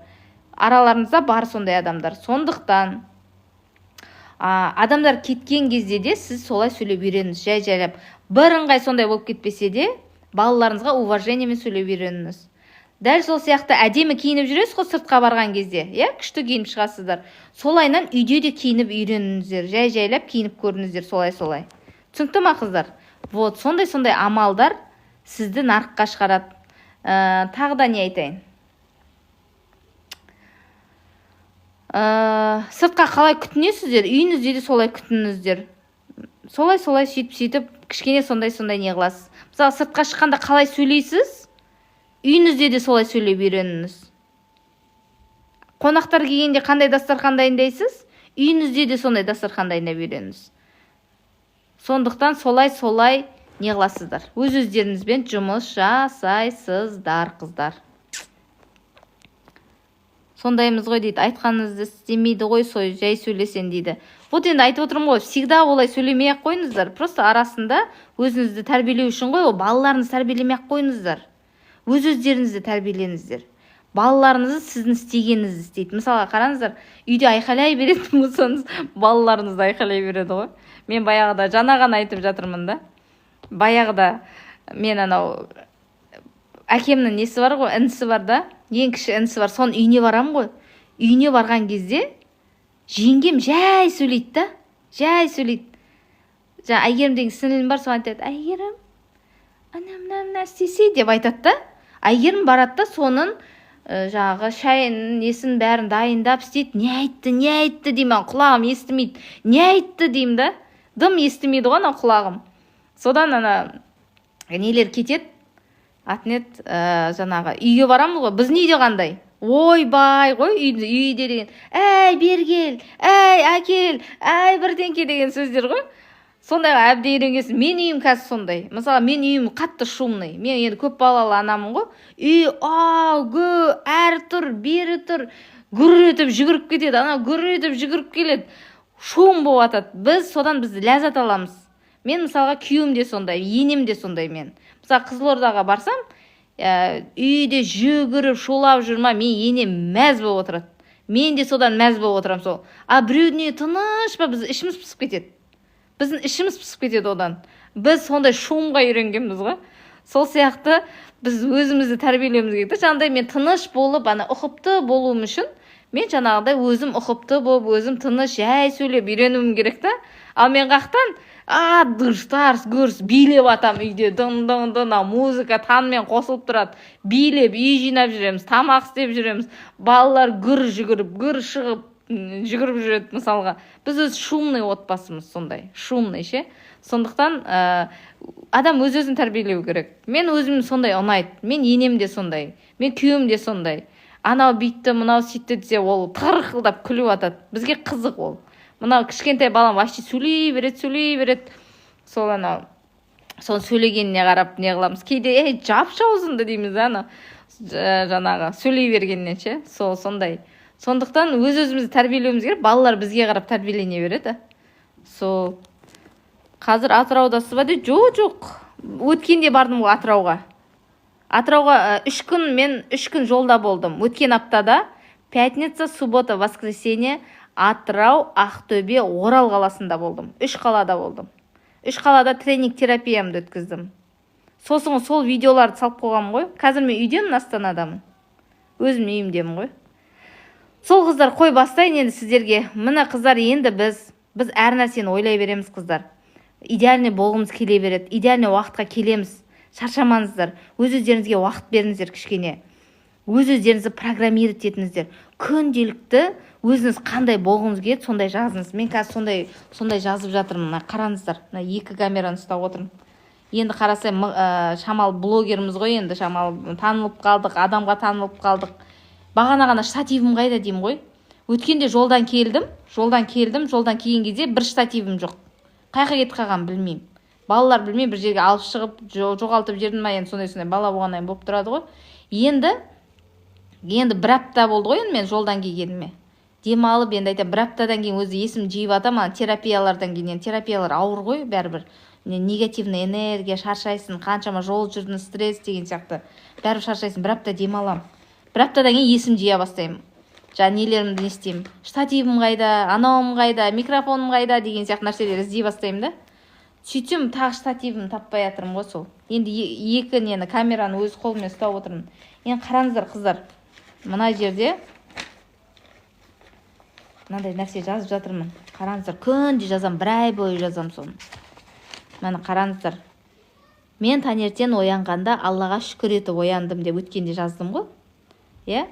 Араларыңызда бар сондай адамдар. Сондықтан адамдар кеткен кезде де сіз солай сөйлеп үйреніңіз, жай-жайлап. Бірыңғай сондай болып кетпесе де, балаларыңызға уважениемен сөйлеп үйреніңіз. Дәл сол сияқты әдемі киініп жүресіз ғой сыртқа барған кезде, күшті киініп шығасыздар. Солайынан үйде де киініп үйреніңіздер, жай-жайлап киініп көріңіздер солай-солай. Түсінікті ма, қыздар? Вот, сондай-сондай амалдар сізді нарыққа шығарады. Тағы да не айтайын? Сыртқа қалай күтінесіздер, үйіңізде де солай күтініңіздер. Солай сөйтіп кішкене сондай не қыласыз. Мысалы, сыртқа шыққанда қалай сөйлейсіз, үйіңізде де солай сөйлей үйреніңіз. Қонақтар келгенде қандай дастархан дайындайсыз, үйіңізде де сондай дастархан дайындап үйреніңіз. Сондықтан солай не қыласыздар. Өз-өздеріңізбен жұмыс жасайсыздар, қыздар. Сондаймыз ғой дейді, айтқаныңызды істемейді ғой, жай сөйлесен дейді. Вот енді айтып отырмын ғой, всегда олай сөйлемей ақ қойыңыздар. Просто арасында өзіңізді тәрбиелеу үшін ғой, балаларыңызды тәрбиелемей ақ қойыңыздар. Өз-өздеріңізді тәрбиеленіңіздер. Балаларыңызды сіздің істегеніңізді істейді. Мысалға қараңыздар, үйде айқайлай беретін болсаңыз, балаларыңыз да айқайлай береді ғой. Мен баяғыда жаңа ғана айтып жатырмын да. Баяғыда мен анау әкемнің несі бар ғой, інісі бар да, ең кіші інісі бар, соның үйіне барам ғой. Үйіне барған кезде жеңгем жай сөйлейді да, жай сөйлейді. Жаңа Әйгерім деген сіңілім бар, соған айтады, Әйгерім, мына істесе деп айтады да. Әйгерім барады да, соның жаңағы шайын несін бәрін дайындап істейді. Не айтты деймін, құлағым естімейді. Не айтты деймін да, дым естімейді ғой құлағым. Содан нелер кетеді. Атнет жаңағы үйге барамыз ғой. Біздің үйде қандай? Ойбай ғой, үйде деген. Әй, бергел, әй, әкел, әй, бірдеңке деген сөздер ғой. Сондайға әбде үйренгенсің. Мен үйім қазір сондай. Мысалы, мен үйім қатты шумный. Мен енді көп балалы анамын ғой. Үй, гө, әрі тұр, бері тұр. Гүр етіп жүгіріп кетеді. Ана гүр етіп жүгіріп келеді. Шум болып атады. Біз содан ләззат аламыз. Мен мысалға күйеуім де сондай, енем де сондай мен. Мысалы, Қызылордаға барсам, үйде жүгіріп, шулап жүрма, мен енем мәз болып отырады. Мен де содан мәз болып отырам сол. Біреуіне тыныш па, біз ішіміз пысып кетеді. Біздің ішіміз пысып кетеді одан. Біз сондай шумға үйренгенбіз ғой. Сол сияқты біз өзімізді тәрбиелеуіміз керек. Жаңағыдай мен тыныш болып, ұқыпты болуым үшін, мен жаңағыдай өзім ұқыпты болып, өзім тыныш жай сөйлеп үйренуім керек та. Ал мен қақтан дұрс гүрс билеп атам үйде, дын, музыка танмен қосылып тұрады. Билеп, үй жинап жүреміз, тамақ істеп жүреміз. Балалар гүр жүгіріп, гүр шығып, жүгіріп жүреді мысалға. Біз өз шумный отбасымыз сондай, шумный ше. Сондықтан адам өз-өзін тәрбиелеу керек. Мен өзім сондай ұнайды. Мен енем де сондай, мен күйеуім де сондай. Анау бүйтті, мынау сөйтті десе, ол тырқылдап күліп атады. Бізге қызық ол. Мынау кішкентай балам вообще сөйлей береді. Сол соны сөйлегеніне қарап не қыламыз. Кейде жапшы аузыңды дейміз жаңағы сөйлей бергеннен ше. Сондай. Сондықтан өз-өзімізді тәрбиелеуіміз керек. Балалар бізге қарап тәрбиелене береді. Қазір Атыраудасыз ба дейді? Жоқ. Өткенде бардым ғой Атырауға. Атырауға 3 күн жолда болдым. Өткен аптада пятница, суббота, воскресенье Атырау, Ақтөбе, Орал қаласында болдым. 3 қалада болдым. 3 қалада тренинг терапиямды өткіздім. Сосын сол видеоларды салып қойғам ғой. Қазір мен үйдемін, Астанадамын. Өзім үйімдемін ғой. Сол қыздар қой бастайын енді сіздерге. Мына қыздар енді біз әр нәрсені ойлай береміз қыздар. Идеальный болғымыз келе береді. Идеальный уақытқа келеміз. Шаршамаңыздар. Өз-өздеріңізге уақыт беріңіздер кішкене. Өз-өздеріңізді программировать етіңіздер. Күнделікті өзіңіз қандай болғыңыз келеді, сондай жазыңыз. Мен қазір сондай жазып жатырмын. Қараңыздар. 2 камераны ұстап отырмын. Енді қарасам, шамал блогеріміз ғой, енді шамал танылып қалдық, адамға танылып қалдық. Бағана ғана штативім қайда деймін ғой. Өткенде жолдан келген кезде бір штативім жоқ. Қайқа кетіп қалған білмеймін. Балалар білмеймін, бір жерге алып шығып, жоғалтып жердім ма, енді сондай бала болғаннан болып тұрады ғой. Енді бір апта болды ғой, мен жолдан келгеніме. Демалып, енді айтам, бір аптадан кейін өзі есім жиып атам, терапиялардан кейін, терапиялар ауыр ғой, бәрібір. Негативный энергия, шаршайсың, қаншама жол жүрдің, стресс деген сияқты. Бәрібір шаршайсың, бір апта демалам. Бір аптадан кейін есім жия бастаймын. Нелерімді не істеймін? Штативім қайда, анауым қайда, микрофоным қайда деген сияқты нәрселер іздей бастаймын да. Сөйтсем, тағы штативім таппай жатырмын ғой сол. Енді 2 камераны өз қолыммен ұстап отырмын. Енді қараңыздар қыздар. Мына жерде мынандай нәрсе жазып жатырмын. Қараңыздар, күнде жазам, бір ай бойы жазам соны. Мені қараңыздар. Мен таңертең оянғанда Аллаға шүкір етіп ояндым деп өткенде жаздым ғой. Иә?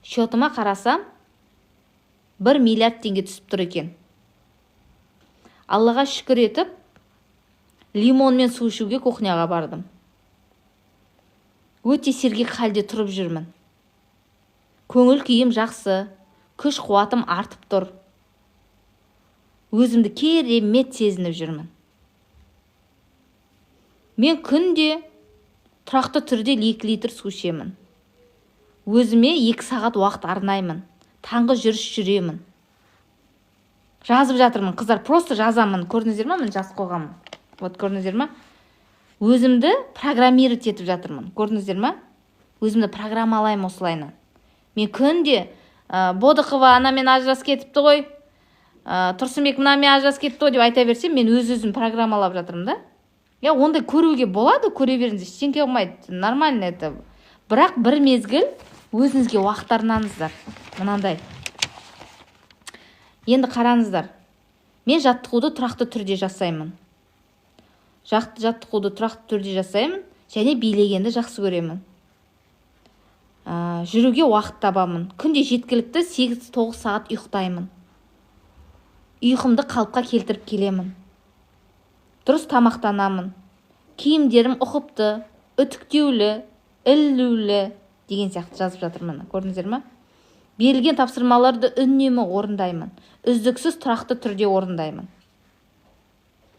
Счетыма қарасам 1 миллиард теңге түсіп тұр екен. Аллаға шүкір етіп лимонмен су ішуге кухняға бардым. Өте сергек халде тұрып жүрмін. Көңіл күйім жақсы, күш қуатым артып тұр. Өзімді керемет сезініп жүрмін. Мен күнде тұрақты түрде 2 литр су ішемін. Өзіме 2 сағат уақыт арнаймын. Таңғы жүріс жүремін. Жазып жатырмын, қыздар, просто жазамын. Көрдіңіздер ма? Мен жазып қойғанмын. Вот көрдіңіздер ма? Өзімді программировать етіп жатырмын. Көрдіңіздер ма? Өзімді программалаймын осылайынан. Мен күнде Бодықова анамен ажырасып кетіпті ғой. Тұрсынбек мынамен ажырасып кетті ғой деп айта берсем, мен өзім программалап жатырмын да. Я ондай көруге болады, көре беріңіз, ештеңке болмайды, нормально это. Бірақ бір мезгіл өзіңізге уақыт арнаңыздар. Мынандай. Енді қараңыздар. Мен жаттығуды тұрақты түрде жасаймын. Жаттығуды тұрақты түрде жасаймын, және билегенді жақсы көремін. Жүруге уақыт табамын. Күнде жеткілікті 8-9 сағат ұйықтаймын. Ұйқымды қалыпқа келтіріп келемін. Дұрыс тамақтанамын. Киімдерім ұқыпты, үтіктеулі, ілулі деген сияқты жазып жатырмын. Көрдіңіздер ма? Берілген тапсырмаларды үнемі орындаймын. Үздіксіз тұрақты түрде орындаймын.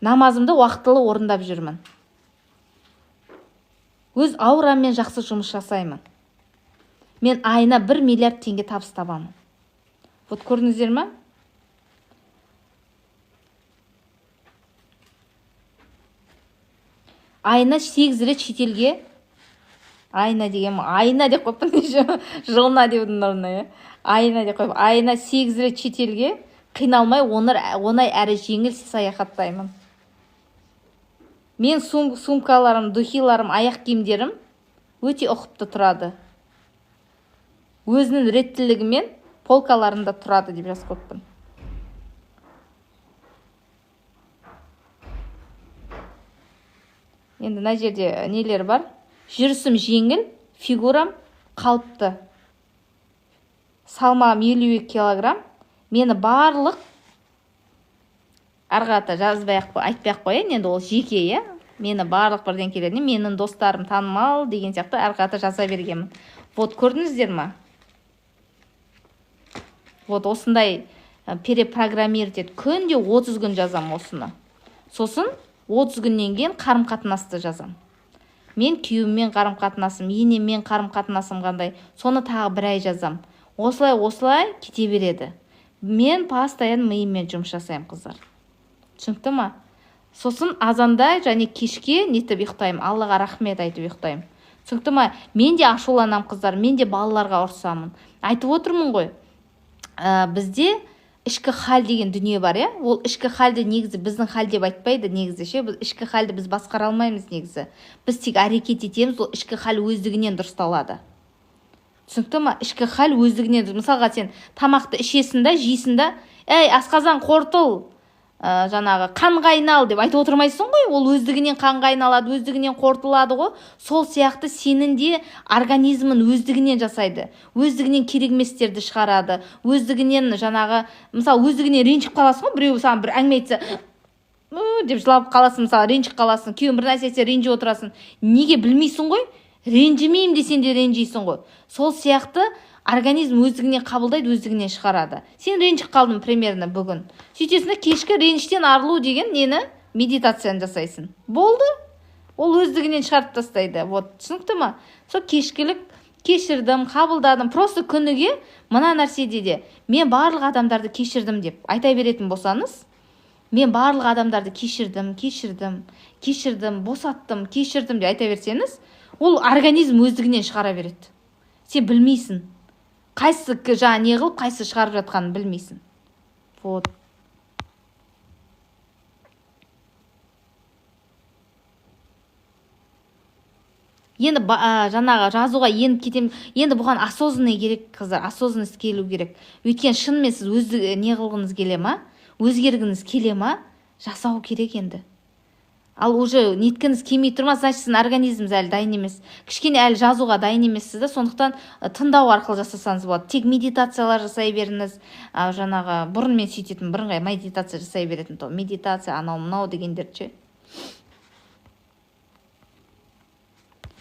Намазымды уақытылы орындап жүрмін. Өз аураммен жақсы жұмыс жасаймын. Мен айына 1 миллиард теңге табыс табамын. Вот көрдіңіздер ма? Айына 8 рет шетелге, айына деген, айына деп қойыппын, жылына деудің орнына, айына деп қойып, айына 8 рет шетелге қиналмай оңай әрі жеңіл саяхаттаймын. Мен сумкаларым, духиларым, аяқ киімдерім өте ұқыпты тұрады. Өзінің реттілігімен полкаларында тұрады деп жазып қойыппын. Енді мына жерде нелер бар? Жүрісім жеңіл, фигурам қалыпты. Салмағым 52 килограмм. Мені барлық арғата айтпай қояйын, енді ол жеке, иә? Мені барлық бірден келеді. Менің достарым танымал деген сияқты арғата жаза бергенмін. Вот көрдіңіздер ма? Вот осындай перепрограммировать етіп, күнде 30 күн жазам осыны. Сосын 30 күннен кейін қарым-қатынасты жазам. Мен күйеуіммен қарым-қатынасым, енеммен қарым-қатынасым қандай, соны тағы 1 ай жазам. Осылай кете береді. Мен постоянно миыммен жұмыс жасаймын, қыздар. Түсінікті ма? Сосын азанда және кешке нетіп ұйықтаймын, Аллаға рахмет айтып ұйықтаймын. Түсінікті ма? Мен де ашуланам, қыздар, мен де балаларға ұрсамын. Айтып отырмын ғой. Бізде ішкі хал деген дүние бар, иә? Ол ішкі халді негізі біздің хал деп айтпайды, негізі ше. Ішкі халді біз басқара алмаймыз негізі. Біз тек әрекет етеміз, ол ішкі хал өздігінен дұрысталады. Түсінікті ма? Ішкі хал өздігінен, мысалға сен тамақты ішесің да, жейсің да, "Ей, асқазан қортыл, жаңағы қанға айнал" деп айтып отырмайсың ғой. Ол өздігінен қанға айналады, өздігінен қортылады ғой. Сол сияқты сенің де организмін өздігінен жасайды. Өздігінен керек еместерді шығарады. Өздігінен жаңағы, мысалы, өздігінен ренжіп қаласың ғой. Біреу саған бір әңгіме айтса, деп жылап қаласың, мысалы, ренжіп қаласың. Күйеуің бір нәрсе айтса ренжіп отырасың. Неге білмейсің ғой? Ренжімеймін десең де ренжисің ғой. Сол сияқты организм өздігінен қабылдайды, өздігінен шығарады. Сен ренжіп қалдың примерно бүгін. Сөйтесің, кешкі ренжіштен арылу деген нені? Медитацияны жасайсың. Болды. Ол өздігінен шығарып тастайды. Вот, түсінікті ма? Сол кешкілік кешірдім, қабылдадым. Просто күніге мына нәрседе де мен барлық адамдарды кешірдім деп айта беретін болсаңыз, мен барлық адамдарды кешірдім, босаттым, кешірдім деп айта берсеңіз, ол организм өздігінен шығара береді. Сен білмейсің. Қайсы жаңа не қылып, қайсы шығарып жатқанын білмейсің. Вот. Енді жаңағы жазуға еніп кетем. Енді бұған осознанный керек, қыздар, осознанность келу керек. Өйткені шынымен сіз не қылғыңыз келе ма? Өзгергіңіз келе ма? Жасау керек енді. Ал уже неткіңіз келмей тұрма, значит сіздің организміңіз әлі дайын емес. Кішкене әлі жазуға дайын емессіз да, сондықтан тыңдау арқылы жасасаңыз болады. Тек медитациялар жасай беріңіз. Жаңағы бұрын мен сөйтетін, бірыңғай медитация жасай беретін. Медитация, анау мынау дегендерше.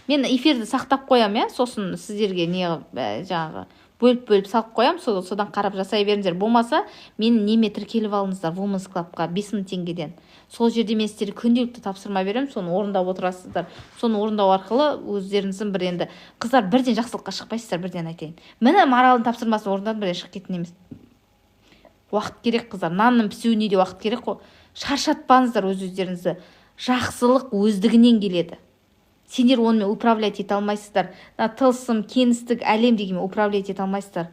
Мен эфирді сақтап қоям, сосын сіздерге жаңағы бөліп салып қоям, содан қарап жасай беріңіздер. Болмаса, мені неме тіркеліп алыңыздар Women's Club'қа 5000 теңгеден. Сол жерде мен сіздерге күнделікті тапсырма беремін, соны орындап отырасыздар. Соны орындау арқылы өздеріңіздің бір енді қыздар бірден жақсылыққа шықпайсыздар, бірден айтайын. Міне Маралдың тапсырмасын орындадым, бірден шығып кеттін емес. Уақыт керек қыздар, нанның пісуіне де уақыт керек қой. Шаршатпаңыздар өздеріңізді. Жақсылық өздігінен келеді. Сендер онымен управлять ете алмайсыздар. Тылсым, кеңістік, әлем дегенмен управлять ете алмайсыздар.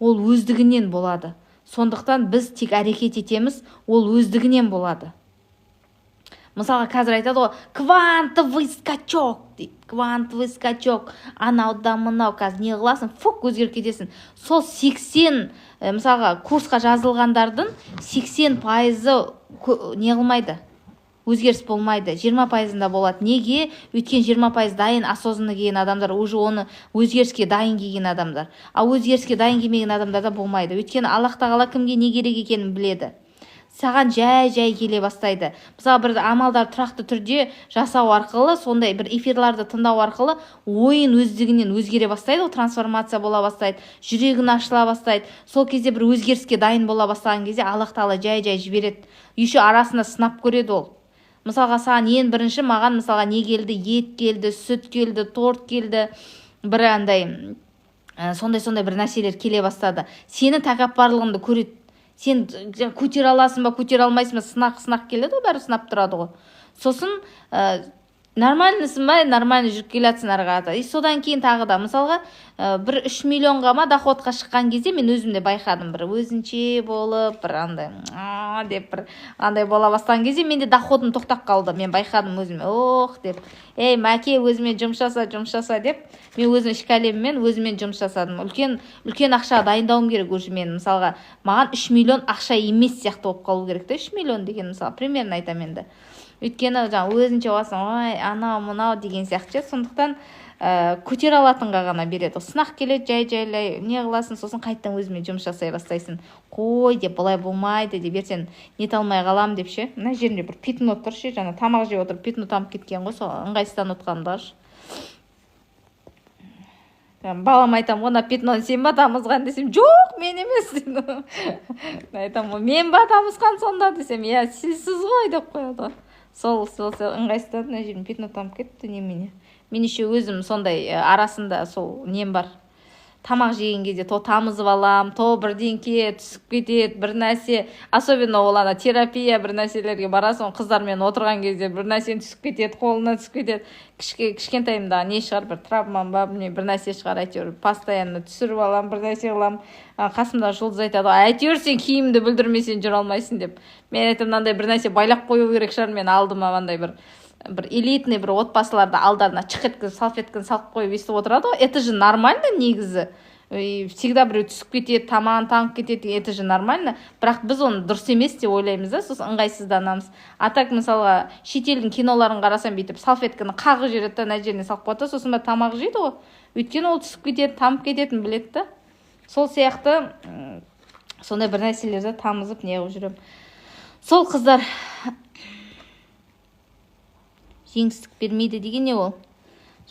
Ол өздігінен болады. Сондықтан біз тек әрекет етеміз, ол өздігінен болады. Мысалға қазір айтады ғой, квантовый скачок дейді. Квантовый скачок. Анаудан мынау қазір не қыласың, фук өзгеріп кетесің. Сол 80, мысалға курсқа жазылғандардың 80% не қылмайды. Өзгеріс болмайды. 20%-ында болады. Неге? Өткен 20% дайын осознанно келген адамдар, уже оны өзгеріске дайын келген адамдар. Ал өзгеріске дайын келмеген адамдарда болмайды. Өйткені Аллах тағала кімге не керек екенін біледі. Саған жай келе бастайды. Мысалы бір амалдар тұрақты түрде жасау арқылы, сондай бір эфирларды тыңдау арқылы ойын өздігінен өзгере бастайды, трансформация бола бастайды, жүрегің ашыла бастайды. Сол кезде бір өзгеріске дайын бола бастаған кезде Аллах тағала жай жібереді. Еще арасында сынап көреді ол. Мысалға саған ең бірінші маған мысалға не келді? Ет келді, сүт келді, торт келді. Бір андай сондай бір нәрселер келе бастады. Сені тәкаппарлығыңды көреді. Сен көтере аласың ба, көтере алмайсың ба, сынақ келеді ғой, бәрі сынап тұрады ғой. Сосын нормальныйсың ба, нормальный жүріп келатсың ары қарата. И содан кейін тағы да мысалға бір 3 миллионға ма доходқа шыққан кезде мен өзімде байқадым, бір өзінше болып, бір андай деп бір андай бола бастаған кезде менде доходым тоқтап қалды. Мен байқадым өзіме, деп. Ей, мәке, өзімен жұмыс жаса деп, мен өзім ішкі әлеміммен өзімен жұмыс жасадым. Үлкен ақша дайындауым керек уже мен. Мысалға, маған 3 миллион ақша емес сияқты болып қалу керек те, 3 миллион деген мысалы, примерно айтам енді. Өйткені өзінше оласың, ой, анау мынау деген сияқты. Сондықтан көтер алатынға ғана береді. Сынақ келеді, жайлай не қыласың, сосын қайттан өзімен жұмыс жасай бастайсың. Қой деп, бұлай болмайды деп, ертең нете алмай қалам деп ше. Мына жерінде бір питно тұр ше, жаңа тамақ жеп отырып питно тамып кеткен ғой, сол ыңғайсыздан отқандар. Балам айтам, ona питноны сен ба тамызған десем, жоқ, мен емес деймін. Айтам, мен ба тамызған сонда десем, сіз ғой деп қояды. Сол ыңғайсыздан мына жерім питно тамып кетті немене. Мен еще өзім сондай арасында сол нем бар. Тамақ жеген кезде то тамызып алам, то бірдеңке түсіп кетеді, бір нәрсе, особенно ол терапия бір нәрселерге барасың, қыздармен отырған кезде бір нәрсен түсіп кетеді, қолына түсіп кетеді. Кішкентайымда не шығар, бір травмам ба, бір нәрсе шығар, әйтеуір постоянно түсіріп алам, бір нәрсе қылам. Қасымда жұлдыз айтады, әйтеуір сен киімді бүлдірмесен жүре алмайсың деп. Мен айтам, мынандай бір нәрсе байлап қою керек шығар, мен алдым мынандай бір элитный бір отбасыларды алдарына чықеткін, салфеткін салып қойып естіп отырады ғой. Это же нормально негізі. Всегда біреу түсіп кетеді, тамағын таңып кетеді, это же нормально. Бірақ біз оны дұрыс емес деп ойлаймыз да, сосын ыңғайсызданамыз. А так мысалға шетелдің киноларын қарасам бүйтіп салфетканы қағып жібереді, мына жеріне салып қояды, сосын ба тамақ жейді ғой. Өйткені ол түсіп кетеді, тамып кететінін біледі да. Сол сияқты сондай бір нәрселерді тамызып не қылып жүремін. Сол қыздар жеңістік бермейді деген не ол?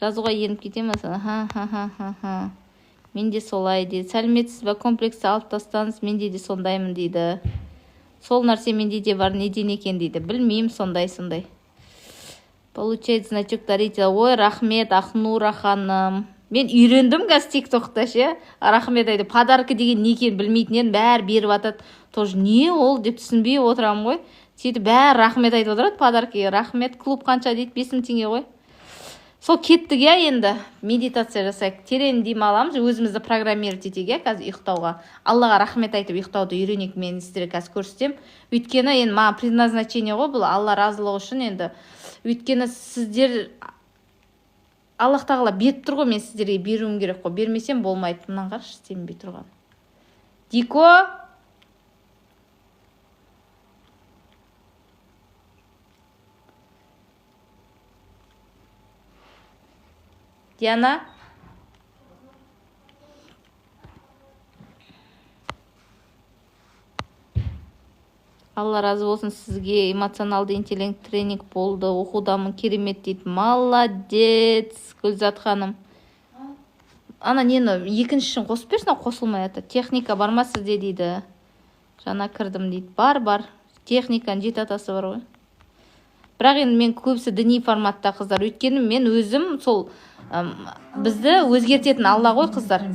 Жазуға ерініп кетемін мысалы. Мен де солай дейді. Сәлеметсіз бе, комплексті алып тастаңыз, менде де сондаймын дейді. Сол нәрсе менде де бар, неден екен дейді. Білмеймін, сондай. Получает значок дарителя. Ой, рахмет, Ақнура ханым. Мен үйрендім қазір тиктокта ше. Рахмет айтты. Подарка деген не екенін білмейтінен бәрі беріп атады. Тоже не ол деп түсінбей отырамын ғой. Сөйтіп бәрі рахмет айтып отырады подаркаға. Рахмет, клуб қанша дейді, 5000 теңге ғой. Сол кеттік енді медитация жасайық. Терең дем аламыз, өзімізді программировать етейік қазір ұйықтауға. Аллаға рахмет айтып ұйықтауды үйренейік, мен сіздерге қазір көрсетем. Өйткені енді маған предназначение ғой бұл, Алла разылығы үшін енді. Өйткені сіздер Аллах тағала беріп тұр ғой, мен сіздерге беруім керек қой. Бермесем болмайды. Мынан қарашы, істенбей тұрған. Дико Диана. Алла разы болсын сізге. Эмоционалды интеллект тренинг болды. Оқудамын, керемет дейді. Молодец, Гүлзат ханым. Ана нені екіншісін қосып берсін, қосылмай аты. Техника бар ма сізде дейді. Жаңа кірдім дейді. Бар. Техниканың жеті атасы бар ғой. Бірақ енді мен көбісі діни форматта қыздар. Өйткені мен өзім сол бізді өзгертетін Алла ғой қыздар.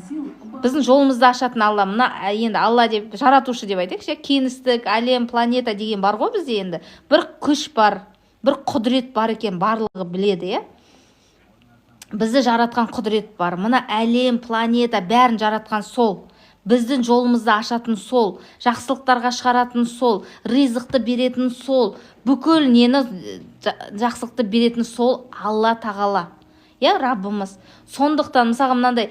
Біздің жолымызды ашатын Алла. Мына енді Алла деп жаратушы деп айтайықшы. Кеңістік, әлем, планета деген бар ғой бізде енді. Бір күш бар, бір құдірет бар екен, барлығы біледі, Бізді жаратқан құдірет бар. Мына әлем, планета бәрін жаратқан сол. Біздің жолымызды ашатын сол, жақсылықтарға шығаратын сол, ризықты беретін сол, бүкіл нені жақсылықты беретін сол Алла тағала. Раббымыз. Сондықтан мысалға мынандай,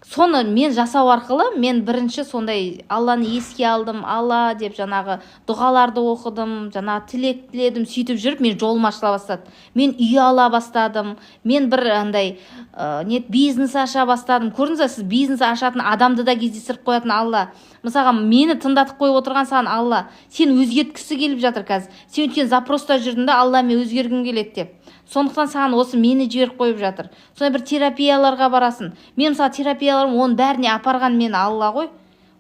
соны мен жасау арқылы мен бірінші сондай Алланы еске алдым, Алла деп жаңағы дұғаларды оқыдым, жаңағы тілек тіледім, сөйтіп жүріп мен жолым ашыла бастады. Мен үй ала бастадым, мен бір андай бизнес аша бастадым. Көрдіңіз, сіз бизнес ашатын адамды да кездестіріп қоятын Алла. Мысалға мені тыңдатып қойып отырған саған Алла. Сен өзгерткісі келіп жатыр қазір. Сен өткен запроста жүрдің да Алла мен өзгергім келеді деп. Сондықтан саған осы мені жіберіп қойып жатыр. Сондай бір терапияларға барасың. Мен мысалы терапияларым оның бәріне апарған мені Алла ғой.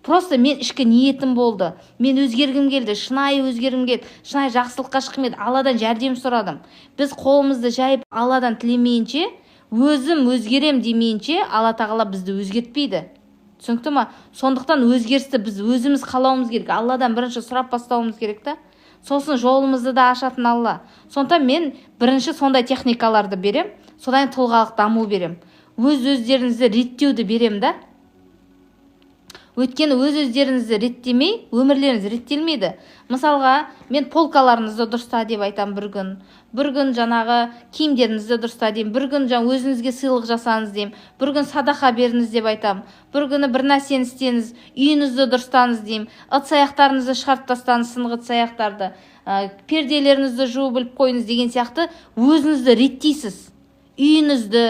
Просто мен ішкі ниетім болды. Мен өзгергім келді, шынайы өзгергім келді, шынайы жақсылыққа шыққым келді. Алладан жәрдем сұрадым. Біз қолымызды жайып Алладан тілемейінше, өзім өзгерем демейінше, Алла тағала бізді өзгертпейді. Түсінікті ма? Сондықтан өзгерісті біз өзіміз қалауымыз керек. Алладан бірінші сұрап бастауымыз керек та. Сосын жолымызды да ашатын Алла. Сондықтан мен бірінші сондай техникаларды берем, содан тұлғалық даму берем. Өз-өздеріңізді реттеуді берем да. Өйткені өз-өздеріңізді реттемей, өмірлеріңіз реттелмейді. Мысалға, мен полкаларыңызды дұрыста деп айтам бір күн. Бір күн жаңағы киімдеріңізді дұрыста деймін. Бір күн өзіңізге сыйлық жасаңыз деймін. Бір күн садақа беріңіз деп айтам. Бір күні бір нәрсені істеңіз, үйіңізді дұрыстаңыз деймін. Ыдыс-аяқтарыңызды шығарып тастаңыз, сынғы ыдыс-аяқтарды. Перделеріңізді жуып біліп қойыңыз деген сияқты өзіңізді реттейсіз. Үйіңізді,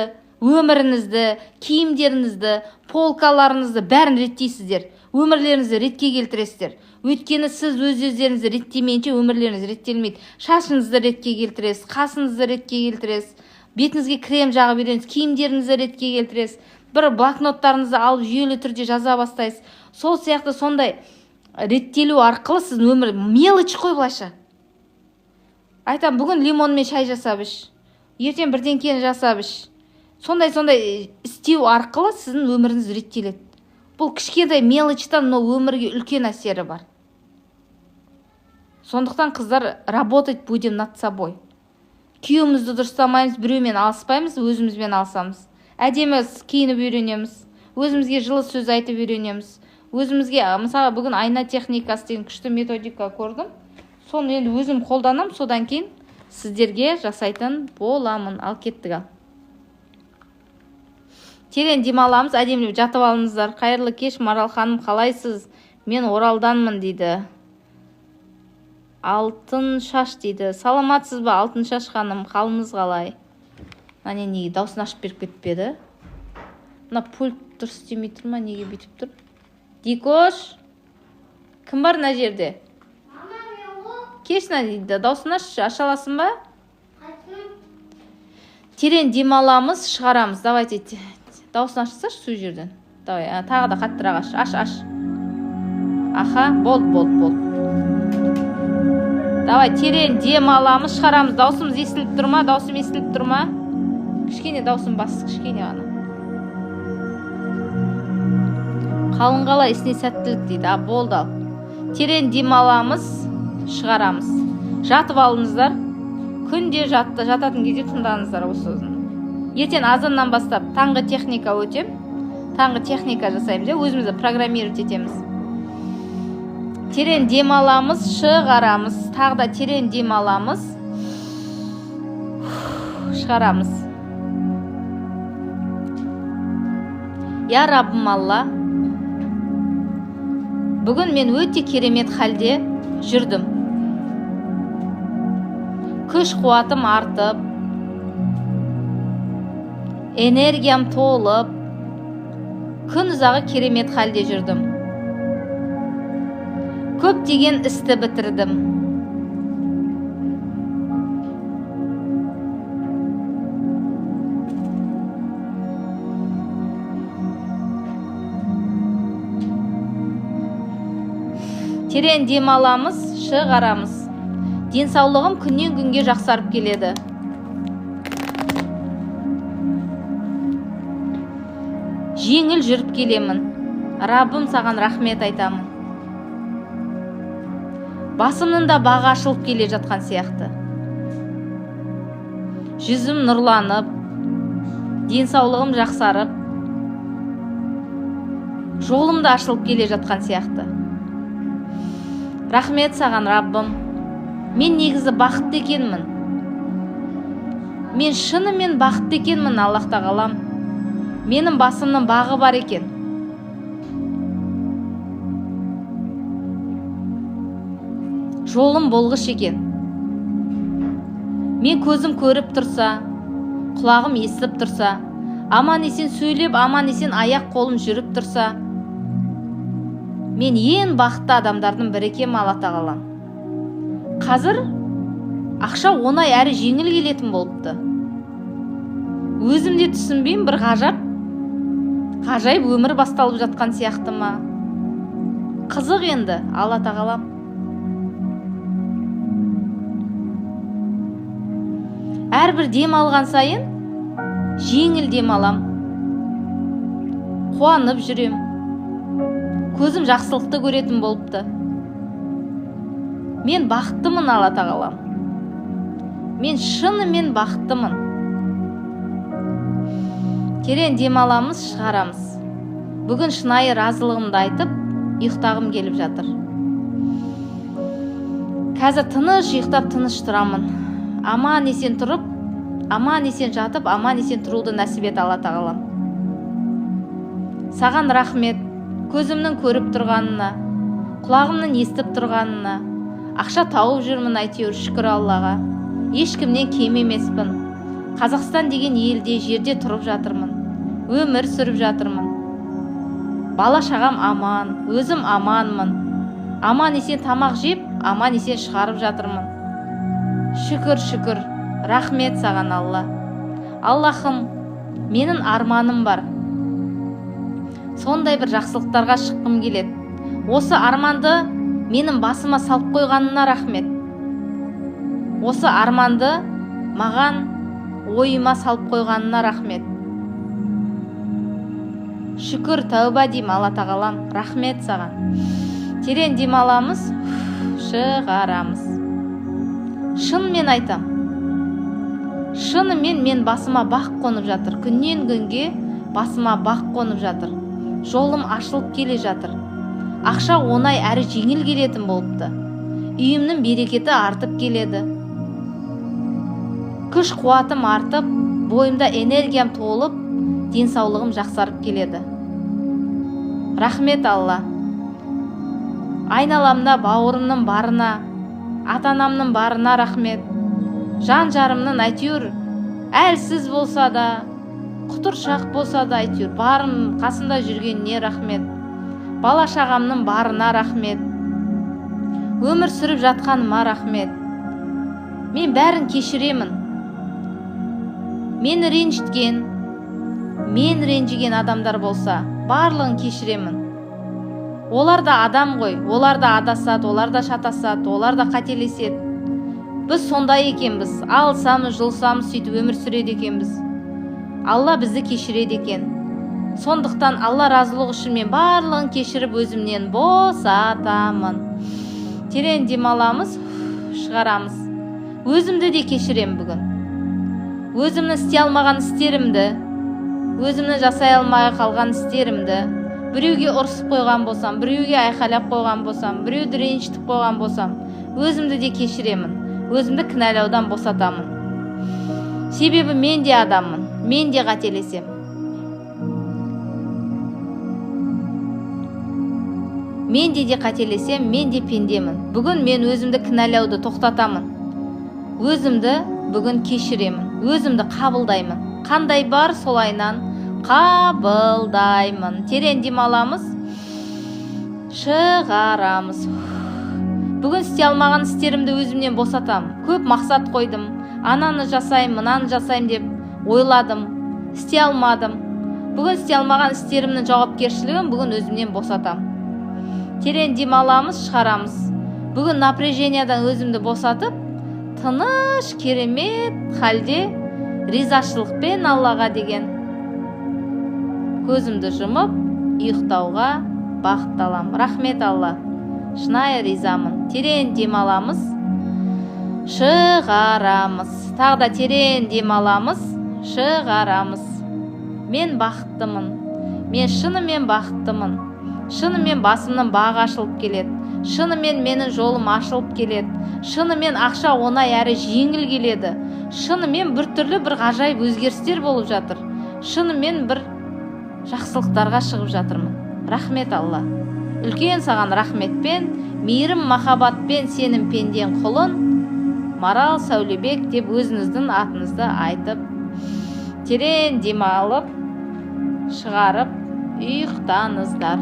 өміріңізді, киімдеріңізді, полкаларыңызды бәрін реттейсіздер. Өмірлеріңізді ретке келтіресіздер. Өйткені сіз өз-өздеріңізді реттемейінше өмірлеріңіз реттелмейді. Шашыңызды ретке келтіресіз, қасыңызды ретке келтіресіз, бетіңізге крем жағып үйренесіз, киімдеріңізді ретке келтіресіз, бір блокноттарыңызды алып жүйелі түрде жаза бастайсыз. Сол сияқты сондай реттелу арқылы сіздің өмір мелочь қой былайша. Айтам, бүгін лимонмен шай жасап іш, ертең бірдеңкені жасап іш. Сондай істеу арқылы сіздің өміріңіз реттеледі. Бұл кішкентай мелочьтан өмірге үлкен әсері бар. Сондықтан қыздар, работать будем над собой. Күйеуімізді дұрыстамаймыз, біреумен алыспаймыз, өзімізбен алысамыз. Әдемі киініп үйренеміз, өзімізге жылы сөз айтып үйренеміз. Өзімізге, мысалы, бүгін айна техникасы деген күшті методика көрдім. Соны енді өзім қолданам, содан кейін сіздерге жасайтын боламын. Ал кеттік ал. Терең демаламыз, әдемілеп жатып алыңыздар. Қайырлы кеш, Марал ханым, қалайсыз? Мен Оралданмын дейді. Алтын шаш дейді. Саламатсыз ба, Алтын шаш ханым, қалыңыз қалай? Міне неге даусын ашып беріп кетпеді? Мына пульт дұрыс істемей тұр ма, неге бүйтіп тұр? Дикош, кім бар мына жерде? Кешна дейді, даусын аша аласың ба? Терең демаламыз, шығарамыз. Давайте, даусын ашсашы сол жерден. Давай, тағы да қаттырақ аш. Аха, болды. Давай, терең дем аламыз, шығарамыз. Даусымыз естіліп тұр ма? Даусым естіліп тұр ма? Кішкене даусым бас, кішкене ғана. Қалың қала есіне сәттілік дейді. Болды ал. Терең дем аламыз, шығарамыз. Жатып алыңыздар. Күнде жататын кезде тыңдаңыздар осы сөзін. Ертең азаннан бастап таңғы техника өтем. Таңғы техника жасаймыз, өзімізді программировать етеміз. Терең дем аламыз, шығарамыз. Тағы да терең дем аламыз, шығарамыз. Я Раббым Алла, бүгін мен өте керемет халде жүрдім. Күш қуатым артып, энергиям толып, күн ұзағы керемет халде жүрдім. Көптеген істі бітірдім. Терең дем аламыз, шығарамыз. Денсаулығым күннен күнге жақсарып келеді. Жеңіл жүріп келемін. Раббым, саған рахмет айтамын. Басымның да бағы ашылып келе жатқан сияқты. Жүзім нұрланып, денсаулығым жақсарып, жолым да ашылып келе жатқан сияқты. Рахмет саған, Раббым. Мен негізі бақытты екенмін. Мен шынымен бақытты екенмін, Аллах тағалам. Менің басымның бағы бар екен. Жолым болғыш екен. Мен көзім көріп тұрса, құлағым естіп тұрса, аман есен сөйлеп, аман есен аяқ қолым жүріп тұрса, мен ең бақытты адамдардың бірі екенмін, Алла тағалам. Қазір ақша оңай әрі жеңіл келетін болыпты. Өзім де түсінбеймін, бір ғажайып өмір басталып жатқан сияқты ма? Қызық енді, Алла тағалам. Әрбір дем алған сайын жеңіл дем алам. Қуанып жүрем. Көзім жақсылықты көретін болыпты. Мен бақыттымын, Алла тағалам. Мен шынымен бақыттымын. Терең дем аламыз, шығарамыз. Бүгін шынайы разылығымды айтып, ұйықтағым келіп жатыр. Қазір тыныш ұйықтап, тыныш тұрамын. Аман есен тұрып, аман есен жатып, аман есен тұруды нәсіп ет, Алла тағалам. Саған рахмет, көзімнің көріп тұрғанына, құлағымның естіп тұрғанына. Ақша тауып жүрмін, әйтеуір, шүкір Аллаға. Ешкімнен кем емеспін. Қазақстан деген елде, жерде тұрып жатырмын. Өмір сүріп жатырмын. Бала шағам аман, өзім аманмын. Аман есен тамақ жеп, аман есен шығарып жатырмын. Шүкір, шүкір. Рахмет саған, Алла. Аллахым, менің арманым бар. Сондай бір жақсылықтарға шыққым келеді. Осы арманды менің басыма салып қойғанына рахмет. Осы арманды маған ойыма салып қойғанына рахмет. Шүкір, тәуба деймін, Алла тағалам. Рахмет саған. Терең дем аламыз, шығарамыз. Шынымен айтам. Шынымен мен басыма бақ қонып жатыр. Күннен күнге басыма бақ қонып жатыр. Жолым ашылып келе жатыр. Ақша оңай әрі жеңіл келетін болыпты. Үйімнің берекеті артып келеді. Күш қуатым артып, бойымда энергиям толып, денсаулығым жақсарып келеді. Рахмет, Алла. Айналамда бауырымның барына, ата-анамның барына рахмет. Жан жарымның әйтеуір әлсіз болса да, құтыршақ болса да, әйтеуір барым қасында жүргеніне рахмет. Бала шағамның барына рахмет. Өмір сүріп жатқаныма рахмет. Мен бәрін кешіремін. Мені ренжіген адамдар болса, барлығын кешіремін. Олар да адам ғой, олар да адасады, олар да шатасады, олар да қателеседі. Біз сондай екенбіз, алсамыз, жұлсамыз, сөйтіп өмір сүреді екенбіз. Алла бізді кешіреді екен. Сондықтан Алла разылығы үшін мен барлығын кешіріп өзімнен босатамын. Терең дем аламыз, шығарамыз. Өзімді де кешірем бүгін. Өзімнің істей алмаған істерімді, өзімнің жасай алмай қалған істерімді, біреуге ұрсып қойған болсам, біреуге айқайлап қойған болсам, біреуді ренжітіп қойған болсам, өзімді де кешіремін. Өзімді кінәлаудан босатамын. Себебі мен де адаммын, мен де қателесем. Мен де қателесем, мен де пендемін. Бүгін мен өзімді кінәлауды тоқтатамын. Өзімді бүгін кешіремін. Өзімді қабылдаймын. қандай бар солайынан қабылдаймын. Терең дем аламыз, шығарамыз. Бүгін істей алмаған істерімді өзімнен босатам. Көп мақсат қойдым. Ананы жасайым, мынаны жасайым деп ойладым. Істей алмадым. Бүгін істей алмаған істерімнің жауапкершілігін бүгін өзімнен босатам. Терең дем аламыз, шығарамыз. Бүгін напряжениядан өзімді босатып, тыныш, керемет халде ризашылықпен Аллаға деген көзімді жұмып, ұйықтауға бағытталам. Рахмет Алла. Шынайы ризамын. Терең дем аламыз, шығарамыз. Тағы да терең дем аламыз, шығарамыз. Мен бақыттымын. Мен шынымен бақыттымын. Шынымен басымның бағы ашылып келеді. Шынымен менің жолым ашылып келеді. Шынымен ақша оңай әрі жеңіл келеді. Шынымен бір түрлі бір ғажайып өзгерістер болып жатыр. Шынымен бір жақсылықтарға шығып жатырмын. Рахмет Алла. Үлкен саған рахметпен, мейірім махаббатпен сенің пенден құлын Марал Сәулебек деп өзіңіздің атыңызды айтып, терең дем алып, шығарып, ұйықтаңыздар.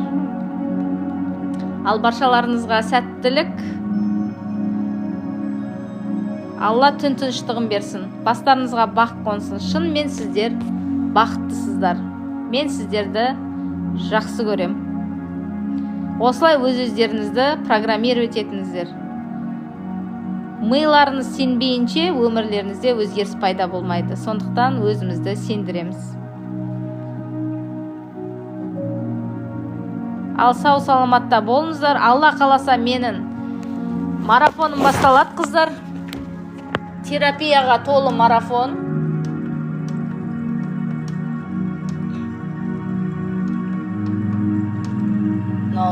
Ал баршаларыңызға сәттілік. Алла түн тыныштығын берсін. Бастарыңызға бақ қонсын. Шынымен сіздер бақыттысыздар. Мен сіздерді жақсы көрем. Осылай өз-өздеріңізді программировать етіңіздер. Миларыңыз сенбейінше өмірлеріңізде өзгеріс пайда болмайды. Сондықтан өзімізді сендіреміз. Ал сау саламатта болыңыздар. Алла қаласа менің марафоным басталады, қыздар. Терапияға толы марафон.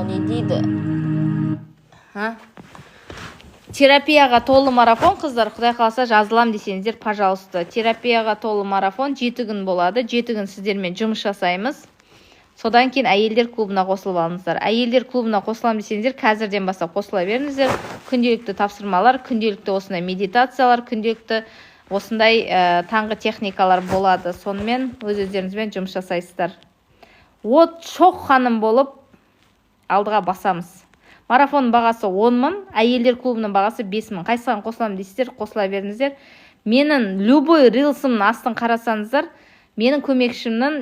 Не дейді? Терапияға толы марафон, қыздар. Құдай қаласа жазылам десеңіздер, пожалуйста. Терапияға толы марафон 7 күн болады. 7 күн сіздермен жұмыс жасаймыз. Содан кейін әйелдер клубына қосылып алыңыздар. Әйелдер клубына қосылам десеңіздер, қазірден бастап қосыла беріңіздер. Күнделікті тапсырмалар, күнделікті осындай медитациялар, күнделікті осындай таңғы техникалар болады. Сонымен өз-өздеріңізбен жұмыс жасайсыздар. От шоқ ханым болып алдыға басамыз. Марафон бағасы 10 мың, әйелдер клубының бағасы 5 мың. Қайсыған қосылам дейсіздер, қосыла беріңіздер. Менің любой рилсымның астын қарасаңыздар, менің көмекшімнің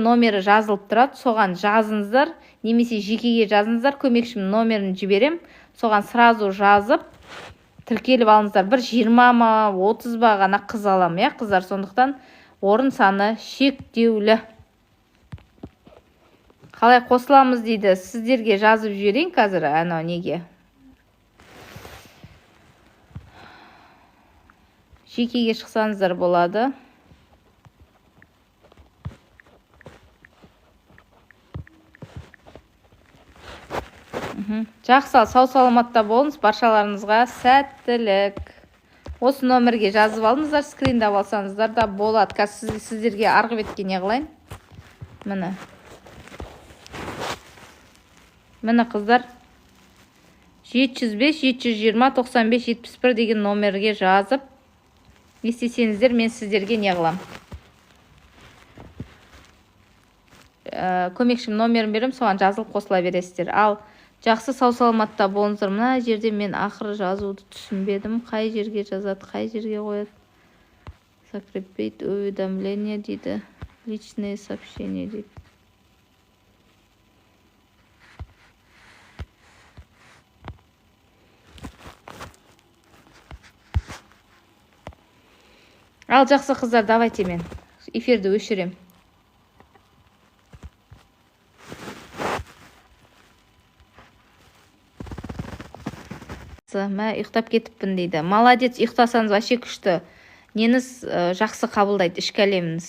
номері жазылып тұрады. Соған жазыңыздар, немесе жекеге жазыңыздар. Көмекшімнің номерін жіберем. Соған сразу жазып, тіркеліп алыңыздар. Бір 20 ма, 30 ба ғана қыз алам, қыздар. Сондықтан орын саны шектеулі. Қалай қосыламыз дейді, сіздерге жазып жіберейін қазір, неге. Жекеге шықсаңыздар болады. Жақсы, сау саламатта болыңыз, баршаларыңызға сәттілік. Осы номерге жазып алыңыздар, скриндап алсаңыздар да болады. Қазір сіздерге арғы бетке не қылайын? Міне қыздар, 705-720-95-71 деген номерге жазып, естесеңіздер, мен сіздерге не қылам. Көмекшім номерін берем, соған жазылып қосыла бересіздер. Ал жақсы сау саламатта болыңыздар. Мына жерде мен ақыры жазуды түсінбедім. Қай жерге жазады, қай жерге қояды. Закрепить уведомление дейді. Личные сообщения дейді. Ал жақсы қыздар, давайте мен эфирді өшірем. Мә, ұйықтап кетіппін дейді. Молодец, ұйықтасаңыз вообще күшті. Неңіз жақсы қабылдайды, ішкі әлеміңіз.